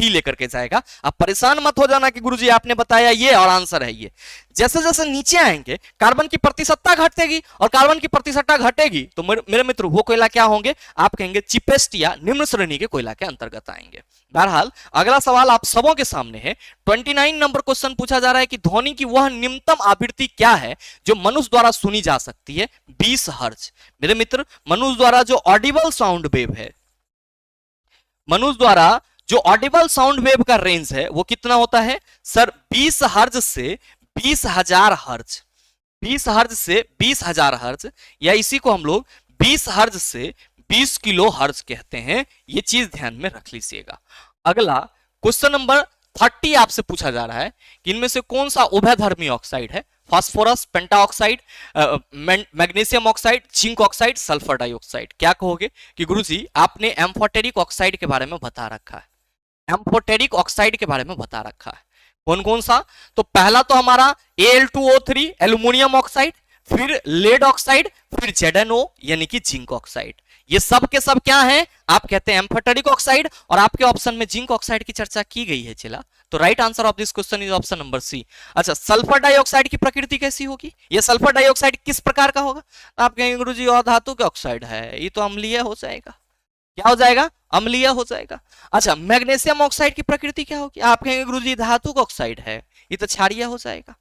लेकर के जाएगा। आप परेशान मत हो जाना कि गुरुजी आपने बताया ये और आंसर है ये। जैसे जैसे नीचे आएंगे कार्बन की प्रतिशतता घटेगी और कार्बन की प्रतिशतता घटेगी तो मेरे मित्र वो कोयला क्या होंगे? आप कहेंगे चिपेस्ट या निम्न श्रेणी के कोयला के अंतर्गत आएंगे। बहरहाल अगला सवाल आप सबों के सामने है। 29 नंबर क्वेश्चन पूछा जा रहा है कि ध्वनि की वह निम्नतम आवृत्ति क्या है जो मनुष्य द्वारा सुनी जा सकती है? 20 हर्ट्ज। मेरे मित्र मनुष्य द्वारा जो ऑडिबल साउंड वेव है, मनुष्य द्वारा जो ऑडिबल साउंड वेव का रेंज है वो कितना होता है सर? 20 हर्ट्ज से 20,000 हर्ट्ज। 20 हर्ट्ज से 20,000 हर्ट्ज या इसी को हम लोग 20 हर्ट्ज से 20 किलो हर्ट्ज कहते हैं। ये चीज ध्यान में रख लीजिएगा। अगला क्वेश्चन नंबर 30 आपसे पूछा जा रहा है कि इनमें से कौन सा उभयधर्मी ऑक्साइड है? Phosphorus, pentoxide, magnesium oxide, zinc oxide, sulphur dioxide. क्या कहोगे कि गुरुजी आपने एम्फोटेरिक ऑक्साइड के बारे में बता रखा है। एम्फोटेरिक ऑक्साइड के बारे में बता रखा है। कौन कौन सा? तो पहला तो हमारा Al2O3 एल्युमिनियम ऑक्साइड, फिर लेड ऑक्साइड, फिर ZnO यानी कि जिंक ऑक्साइड। ये सब के सब क्या है? आप कहते हैं एम्फोटेरिक ऑक्साइड और आपके ऑप्शन में जिंक ऑक्साइड की चर्चा की गई है। चला तो right answer of this question is option number C. अच्छा, सल्फर डाइऑक्साइड की प्रकृति कैसी होगी? ये सल्फर डाइऑक्साइड किस प्रकार का होगा? आप कहेंगे गुरुजी और धातु का ऑक्साइड है, ये तो अम्लीय हो जाएगा। क्या हो जाएगा? अम्लीय हो जाएगा। अच्छा, मैग्नीशियम ऑक्साइड की प्रकृति क्या होगी? आप कहेंगे गुरुजी धातु का ऑक्साइड है, ये तो क्षारीय हो जाएगा। तो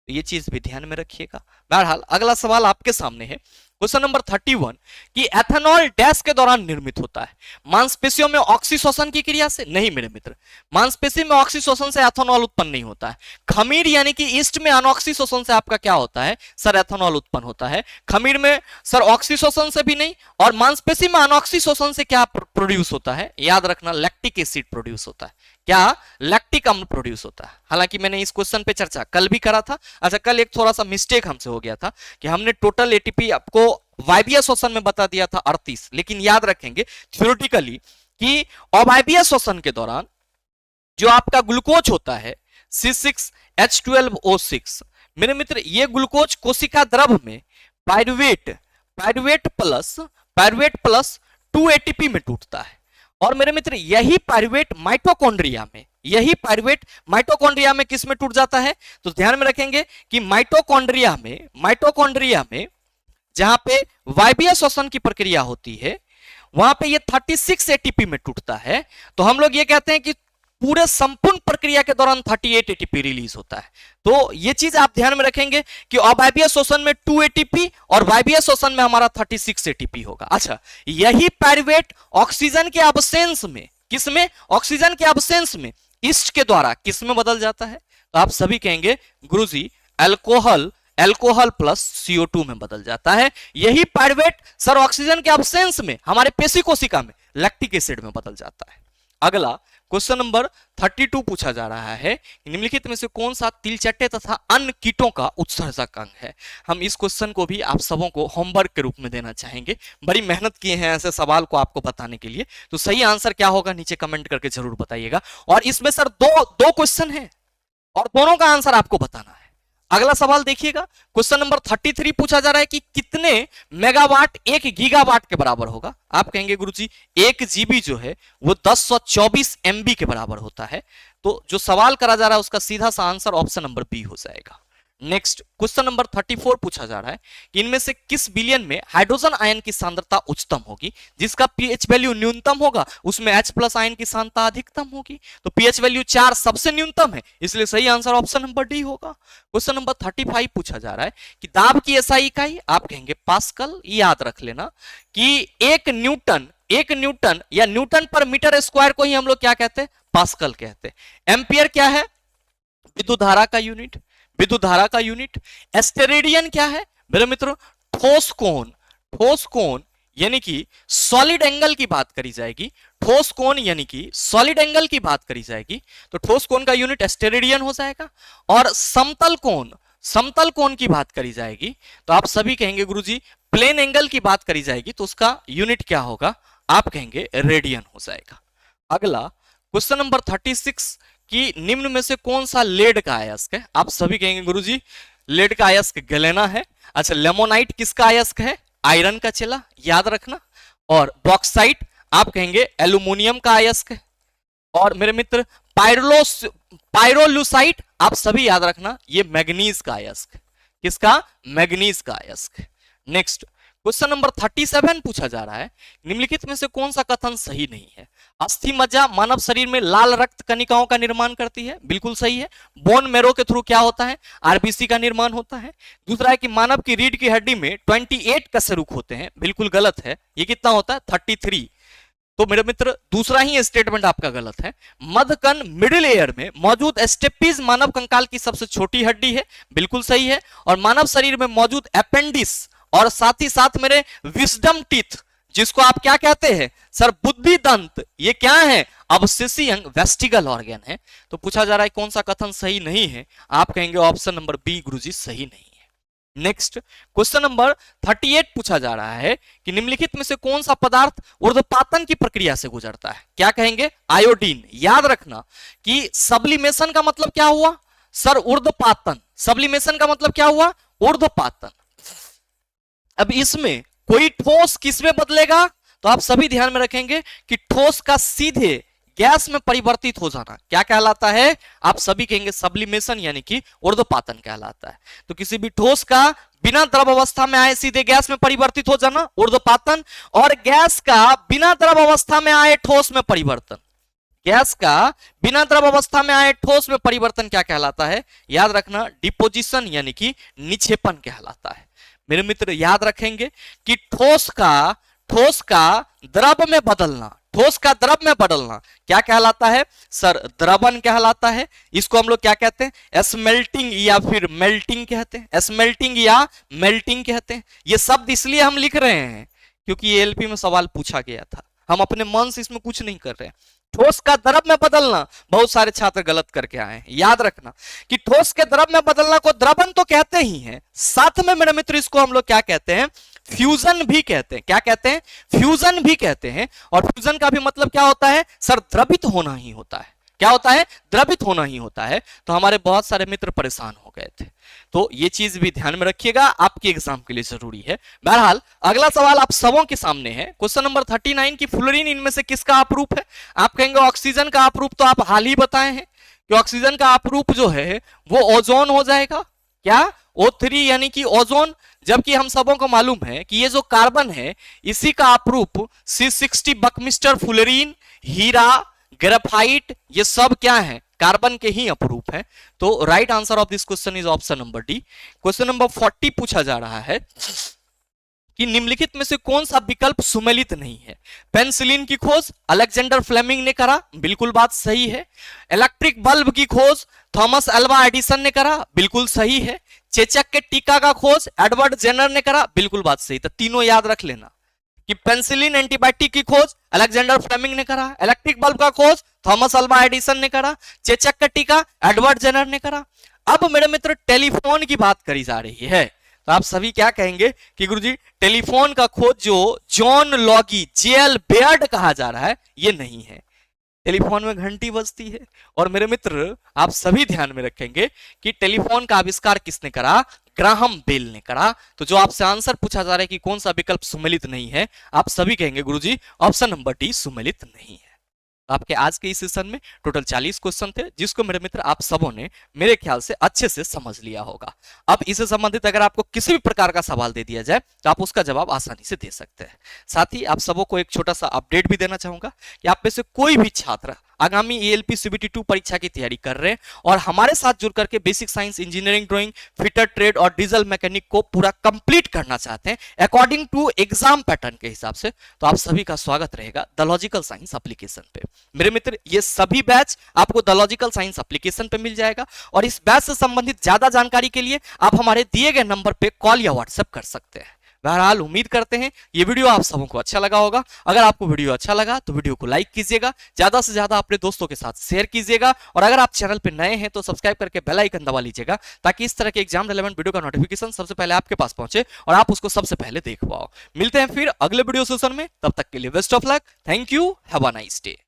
ये चीज भी ध्यान में रखिएगा। बहरहाल अगला सवाल आपके सामने है क्वेश्चन नंबर 31 कि एथेनॉल डैश के दौरान निर्मित होता है? मांसपेशियों में ऑक्सीशोषण की क्रिया से? नहीं मेरे मित्र, मांसपेशी में ऑक्सीशोषण से एथेनॉल उत्पन्न नहीं होता है। खमीर यानी कि ईस्ट में अनऑक्सीशोषण से आपका क्या होता है सर? एथेनॉल उत्पन्न होता है। खमीर में सर ऑक्सीशोषण से भी नहीं, और मांसपेशी में अनऑक्सीशोषण से क्या प्रोड्यूस होता है? याद रखना, लैक्टिक एसिड प्रोड्यूस होता है। क्या? लैक्टिक अम्ल प्रोड्यूस होता है। हालांकि मैंने इस क्वेश्चन पे चर्चा कल भी करा था। अच्छा, कल एक थोड़ा सा मिस्टेक हमसे हो गया था कि हमने टोटल एटीपी आपको वायवीय श्वसन में बता दिया था 38, लेकिन याद रखेंगे थ्योरेटिकली कि अवायवीय श्वसन के दौरान जो आपका ग्लूकोज होता है C6H12O6, मेरे मित्र ये ग्लूकोज कोशिका द्रव में पायरुवेट प्लस 2 एटीपी में टूटता है। और मेरे मित्र यही पायरुवेट माइटोकॉन्ड्रिया में किस में टूट जाता है? तो ध्यान में रखेंगे कि माइटोकॉन्ड्रिया में जहां पे वायवीय श्वसन की प्रक्रिया होती है वहां पे ये 36 एटीपी में टूटता है। तो हम लोग ये कहते हैं कि पूरे संपूर्ण प्रक्रिया के दौरान 38 एटीपी रिलीज होता है। तो ये चीज आप ध्यान में रखेंगे कि अवायवीय श्वसन में 2 एटीपी और वायवीय श्वसन में हमारा 36 एटीपी होगा। अच्छा, यही पायरुवेट ऑक्सीजन के अब्सेंस में, किसमें? ऑक्सीजन के अब्सेंस में ईस्ट के द्वारा किस में बदल जाता है? तो आप सभी कहेंगे गुरुजी अल्कोहल प्लस CO2 में बदल जाता है। यही पायरुवेट सर ऑक्सीजन के अब्सेंस में हमारे पेशी कोशिका में लैक्टिक एसिड में बदल जाता है। अगला क्वेश्चन नंबर 32 पूछा जा रहा है, निम्नलिखित में से कौन सा तिलचट्टे तथा अन्य कीटों का उत्सर्जक अंग है? हम इस क्वेश्चन को भी आप सबों को होमवर्क के रूप में देना चाहेंगे। बड़ी मेहनत किए हैं ऐसे सवाल को आपको बताने के लिए। तो सही आंसर क्या होगा नीचे कमेंट करके जरूर बताइएगा। और इसमें सर दो क्वेश्चन है और दोनों का आंसर आपको बताना है। अगला सवाल देखिएगा, क्वेश्चन नंबर 33 पूछा जा रहा है कि कितने मेगावाट 1 गीगावाट के बराबर होगा? आप कहेंगे गुरुजी 1 जीबी जो है वो 1024 MB के बराबर होता है। तो जो सवाल करा जा रहा है उसका सीधा सा आंसर ऑप्शन नंबर बी हो जाएगा। नेक्स्ट क्वेश्चन नंबर 34 पूछा जा रहा है कि इनमें से किस विलयन में हाइड्रोजन आयन की सांद्रता उच्चतम होगी? जिसका pH वैल्यू न्यूनतम होगा उसमें H+ आयन की सांद्रता अधिकतम होगी। तो pH वैल्यू 4 सबसे न्यूनतम है, इसलिए सही आंसर ऑप्शन नंबर डी होगा। क्वेश्चन नंबर 35 पूछा जा रहा है कि दाब की SI इकाई, आप कहेंगे पास्कल। याद रख लेना कि 1 न्यूटन या न्यूटन पर मीटर स्क्वायर को ही हम लोग क्या कहते हैं? पास्कल कहते हैं। एम्पियर क्या है? विद्युत धारा का यूनिट, विद्युत धारा का यूनिट। एस्टेरेडियन क्या है मेरे मित्रों? ठोस कोण, ठोस कोण यानी कि सॉलिड एंगल की बात करी जाएगी, ठोस कोण यानी कि सॉलिड एंगल की बात करी जाएगी तो ठोस कोण का यूनिट एस्टेरेडियन हो जाएगा। और समतल कोण, समतल कोण की बात करी जाएगी तो आप सभी कहेंगे गुरुजी प्लेन एंगल की बात करी जाएगी तो उसका यूनिट क्या होगा? आप कहेंगे रेडियन हो जाएगा। अगला क्वेश्चन नंबर 36 कि निम्न में से कौन सा लेड का अयस्क है? आप सभी कहेंगे गुरुजी लेड का अयस्क गलेना है। अच्छा, लेमोनाइट किसका अयस्क है? आयरन का चेला, याद रखना। और बॉक्साइट आप कहेंगे एल्यूमिनियम का अयस्क है। और मेरे मित्र पायरोलुसाइट आप सभी याद रखना ये मैग्नीज का अयस्क। किसका? मैग्नीज का अयस्क। नेक्स्ट क्वेश्चन नंबर 37 पूछा जा रहा है निम्नलिखित में से कौन सा कथन सही नहीं है? अस्थि मज्जा मानव शरीर में लाल रक्त कणिकाओं का निर्माण करती है, बिल्कुल सही है। बोन मैरो के थ्रू क्या होता है? आरबीसी का निर्माण होता है। दूसरा है कि मानव की रीढ़ की हड्डी में 28 कशेरुक होते हैं, बिल्कुल गलत है। ये कितना होता है? 33। तो मेरे मित्र दूसरा ही स्टेटमेंट आपका गलत है। मध्यकन मिडिल एयर में मौजूद स्टेपीज मानव कंकाल की सबसे छोटी हड्डी है, बिल्कुल सही है। और मानव शरीर में मौजूद अपेंडिस और साथ ही साथ मेरे विजडम टीथ जिसको आप क्या कहते हैं सर? बुद्धि दंत, ये क्या है? अवशेषी अंग, वेस्टिगल ऑर्गन है। तो पूछा जा रहा है कौन सा कथन सही नहीं है? आप कहेंगे ऑप्शन नंबर बी गुरुजी सही नहीं है। नेक्स्ट क्वेश्चन नंबर 38 पूछा जा रहा है कि निम्नलिखित में से कौन सा पदार्थ ऊर्ध्वपातन की प्रक्रिया से गुजरता है? क्या कहेंगे? आयोडीन। याद रखना कि सब्लिमेशन का मतलब क्या हुआ सर? ऊर्ध्वपातन। सब्लिमेशन का मतलब क्या हुआ? ऊर्ध्वपातन। अब इसमें कोई ठोस किस में बदलेगा? तो आप सभी ध्यान में रखेंगे कि ठोस का सीधे गैस में परिवर्तित हो जाना क्या कहलाता है? आप सभी कहेंगे सब्लिमेशन यानी कि ऊर्ध्वपातन कहलाता है। तो किसी भी ठोस का बिना द्रव अवस्था में आए सीधे गैस में परिवर्तित हो जाना ऊर्ध्वपातन, और गैस का बिना द्रव अवस्था में आए ठोस में परिवर्तन, गैस का बिना द्रव अवस्था में आए ठोस में परिवर्तन क्या कहलाता है? याद रखना डिपोजिशन यानी कि निक्षेपण कहलाता है। मेरे मित्र याद रखेंगे कि ठोस का द्रव में बदलना, ठोस का द्रव में बदलना क्या कहलाता है सर? द्रवन कहलाता है। इसको हम लोग क्या कहते हैं? स्मेल्टिंग या फिर मेल्टिंग कहते हैं, स्मेल्टिंग या मेल्टिंग कहते हैं। ये शब्द इसलिए हम लिख रहे हैं क्योंकि ये एलपी में सवाल पूछा गया था, हम अपने मन से इसमें कुछ नहीं कर रहे हैं। ठोस का द्रव में बदलना बहुत सारे छात्र गलत करके आए हैं। याद रखना कि ठोस के द्रव में बदलना को द्रवन तो कहते ही हैं, साथ में मेरे मित्र इसको हम लोग क्या कहते हैं? फ्यूजन भी कहते हैं। क्या कहते हैं? फ्यूजन भी कहते हैं। और फ्यूजन का भी मतलब क्या होता है सर? द्रवित होना ही होता है। क्या होता है? द्रवित होना ही होता है। तो हमारे बहुत सारे मित्र परेशान हो गए थे, तो ये चीज भी ध्यान में रखिएगा, आपके एग्जाम के लिए जरूरी है। बहरहाल अगला सवाल आप सबों के सामने है, क्वेश्चन नंबर 39 की फ्लोरीन इनमें से किसका अपरूप है? आप कहेंगे ऑक्सीजन का अपरूप, तो आप हाल ही बताए हैं कि ऑक्सीजन का अपरूप जो है वो ओजोन हो जाएगा। क्या? O3 यानी कि ओजोन। जबकि हम सबों को मालूम है कि ये जो कार्बन है इसी का अपरूप C60 बकमिस्टर फ्लोरीन, हीरा, ग्रेफाइट, ये सब क्या है? कार्बन के ही अपरूप है। तो right answer of this question is option number D. Question number 40 पूछा जा रहा है कि निम्नलिखित में से कौन सा विकल्प सुमेलित नहीं है? पेनिसिलिन की खोज अलेक्जेंडर फ्लेमिंग ने करा, बिल्कुल बात सही है। इलेक्ट्रिक बल्ब की खोज थॉमस अल्वा एडिसन ने करा, बिल्कुल सही है। चेचक के टीका का खोज एडवर्ड जेनर ने करा, बिल्कुल बात सही। तो तीनों याद रख लेना कि पेनिसिलिन एंटीबायोटिक की खोज अलेक्जेंडर फ्लेमिंग ने करा, इलेक्ट्रिक बल्ब का खोज थॉमस अल्वा एडिसन ने करा, चेचक का टीका एडवर्ड जेनर ने करा। अब मेरे मित्र टेलीफोन की बात करी जा रही है, तो आप सभी क्या कहेंगे कि गुरुजी टेलीफोन का खोज जो जॉन लॉगी जेल बेयर्ड कहा जा रहा है ये नहीं है। टेलीफोन में घंटी बजती है। और मेरे मित्र आप सभी ध्यान में रखेंगे कि टेलीफोन का आविष्कार किसने करा? ग्राहम बेल ने करा। तो जो आपसे आंसर पूछा जा रहा है कि कौन सा विकल्प सुमेलित नहीं है, आप सभी कहेंगे गुरुजी ऑप्शन नंबर डी सुमेलित नहीं है। आपके आज के इस सेशन में टोटल 40 क्वेश्चन थे, जिसको मेरे मित्र आप सबों ने मेरे ख्याल से अच्छे से समझ लिया होगा। अब इससे संबंधित अगर आपको किसी भी प्रकार का सवाल दे दिया जाए तो आप उसका जवाब आसानी से दे सकते हैं। साथ ही आप सबों को एक छोटा सा अपडेट भी देना चाहूंगा कि आप में से कोई भी छात्र आगामी एएलपी सीबीटी 2 परीक्षा की तैयारी कर रहे हैं और हमारे साथ जुड़ करके basic science, engineering, drawing, fitter trade और डीजल मैकेनिक को पूरा कंप्लीट करना चाहते हैं अकॉर्डिंग टू एग्जाम पैटर्न के हिसाब से, तो आप सभी का स्वागत रहेगा द लॉजिकल साइंस एप्लीकेशन पे। मेरे मित्र, ये सभी बैच आपको द लॉजिकल साइंस एप्लीकेशन पे मिल जाएगा और इस बैच से संबंधित ज्यादा जानकारी के लिए आप हमारे दिए गए नंबर पे कॉल या व्हाट्सएप कर सकते हैं। बहरहाल उम्मीद करते हैं ये वीडियो आप सबों को अच्छा लगा होगा। अगर आपको वीडियो अच्छा लगा तो वीडियो को लाइक कीजिएगा, ज्यादा से ज्यादा अपने दोस्तों के साथ शेयर कीजिएगा और अगर आप चैनल पे नए हैं तो सब्सक्राइब करके बेल आइकन दबा लीजिएगा ताकि इस तरह के एग्जाम रिलेवेंट वीडियो का नोटिफिकेशन सबसे पहले आपके पास पहुंचे और आप उसको सबसे पहले देख पाओ। मिलते हैं फिर अगले वीडियो सेशन में, तब तक के लिए best of luck. Thank you, have a nice day.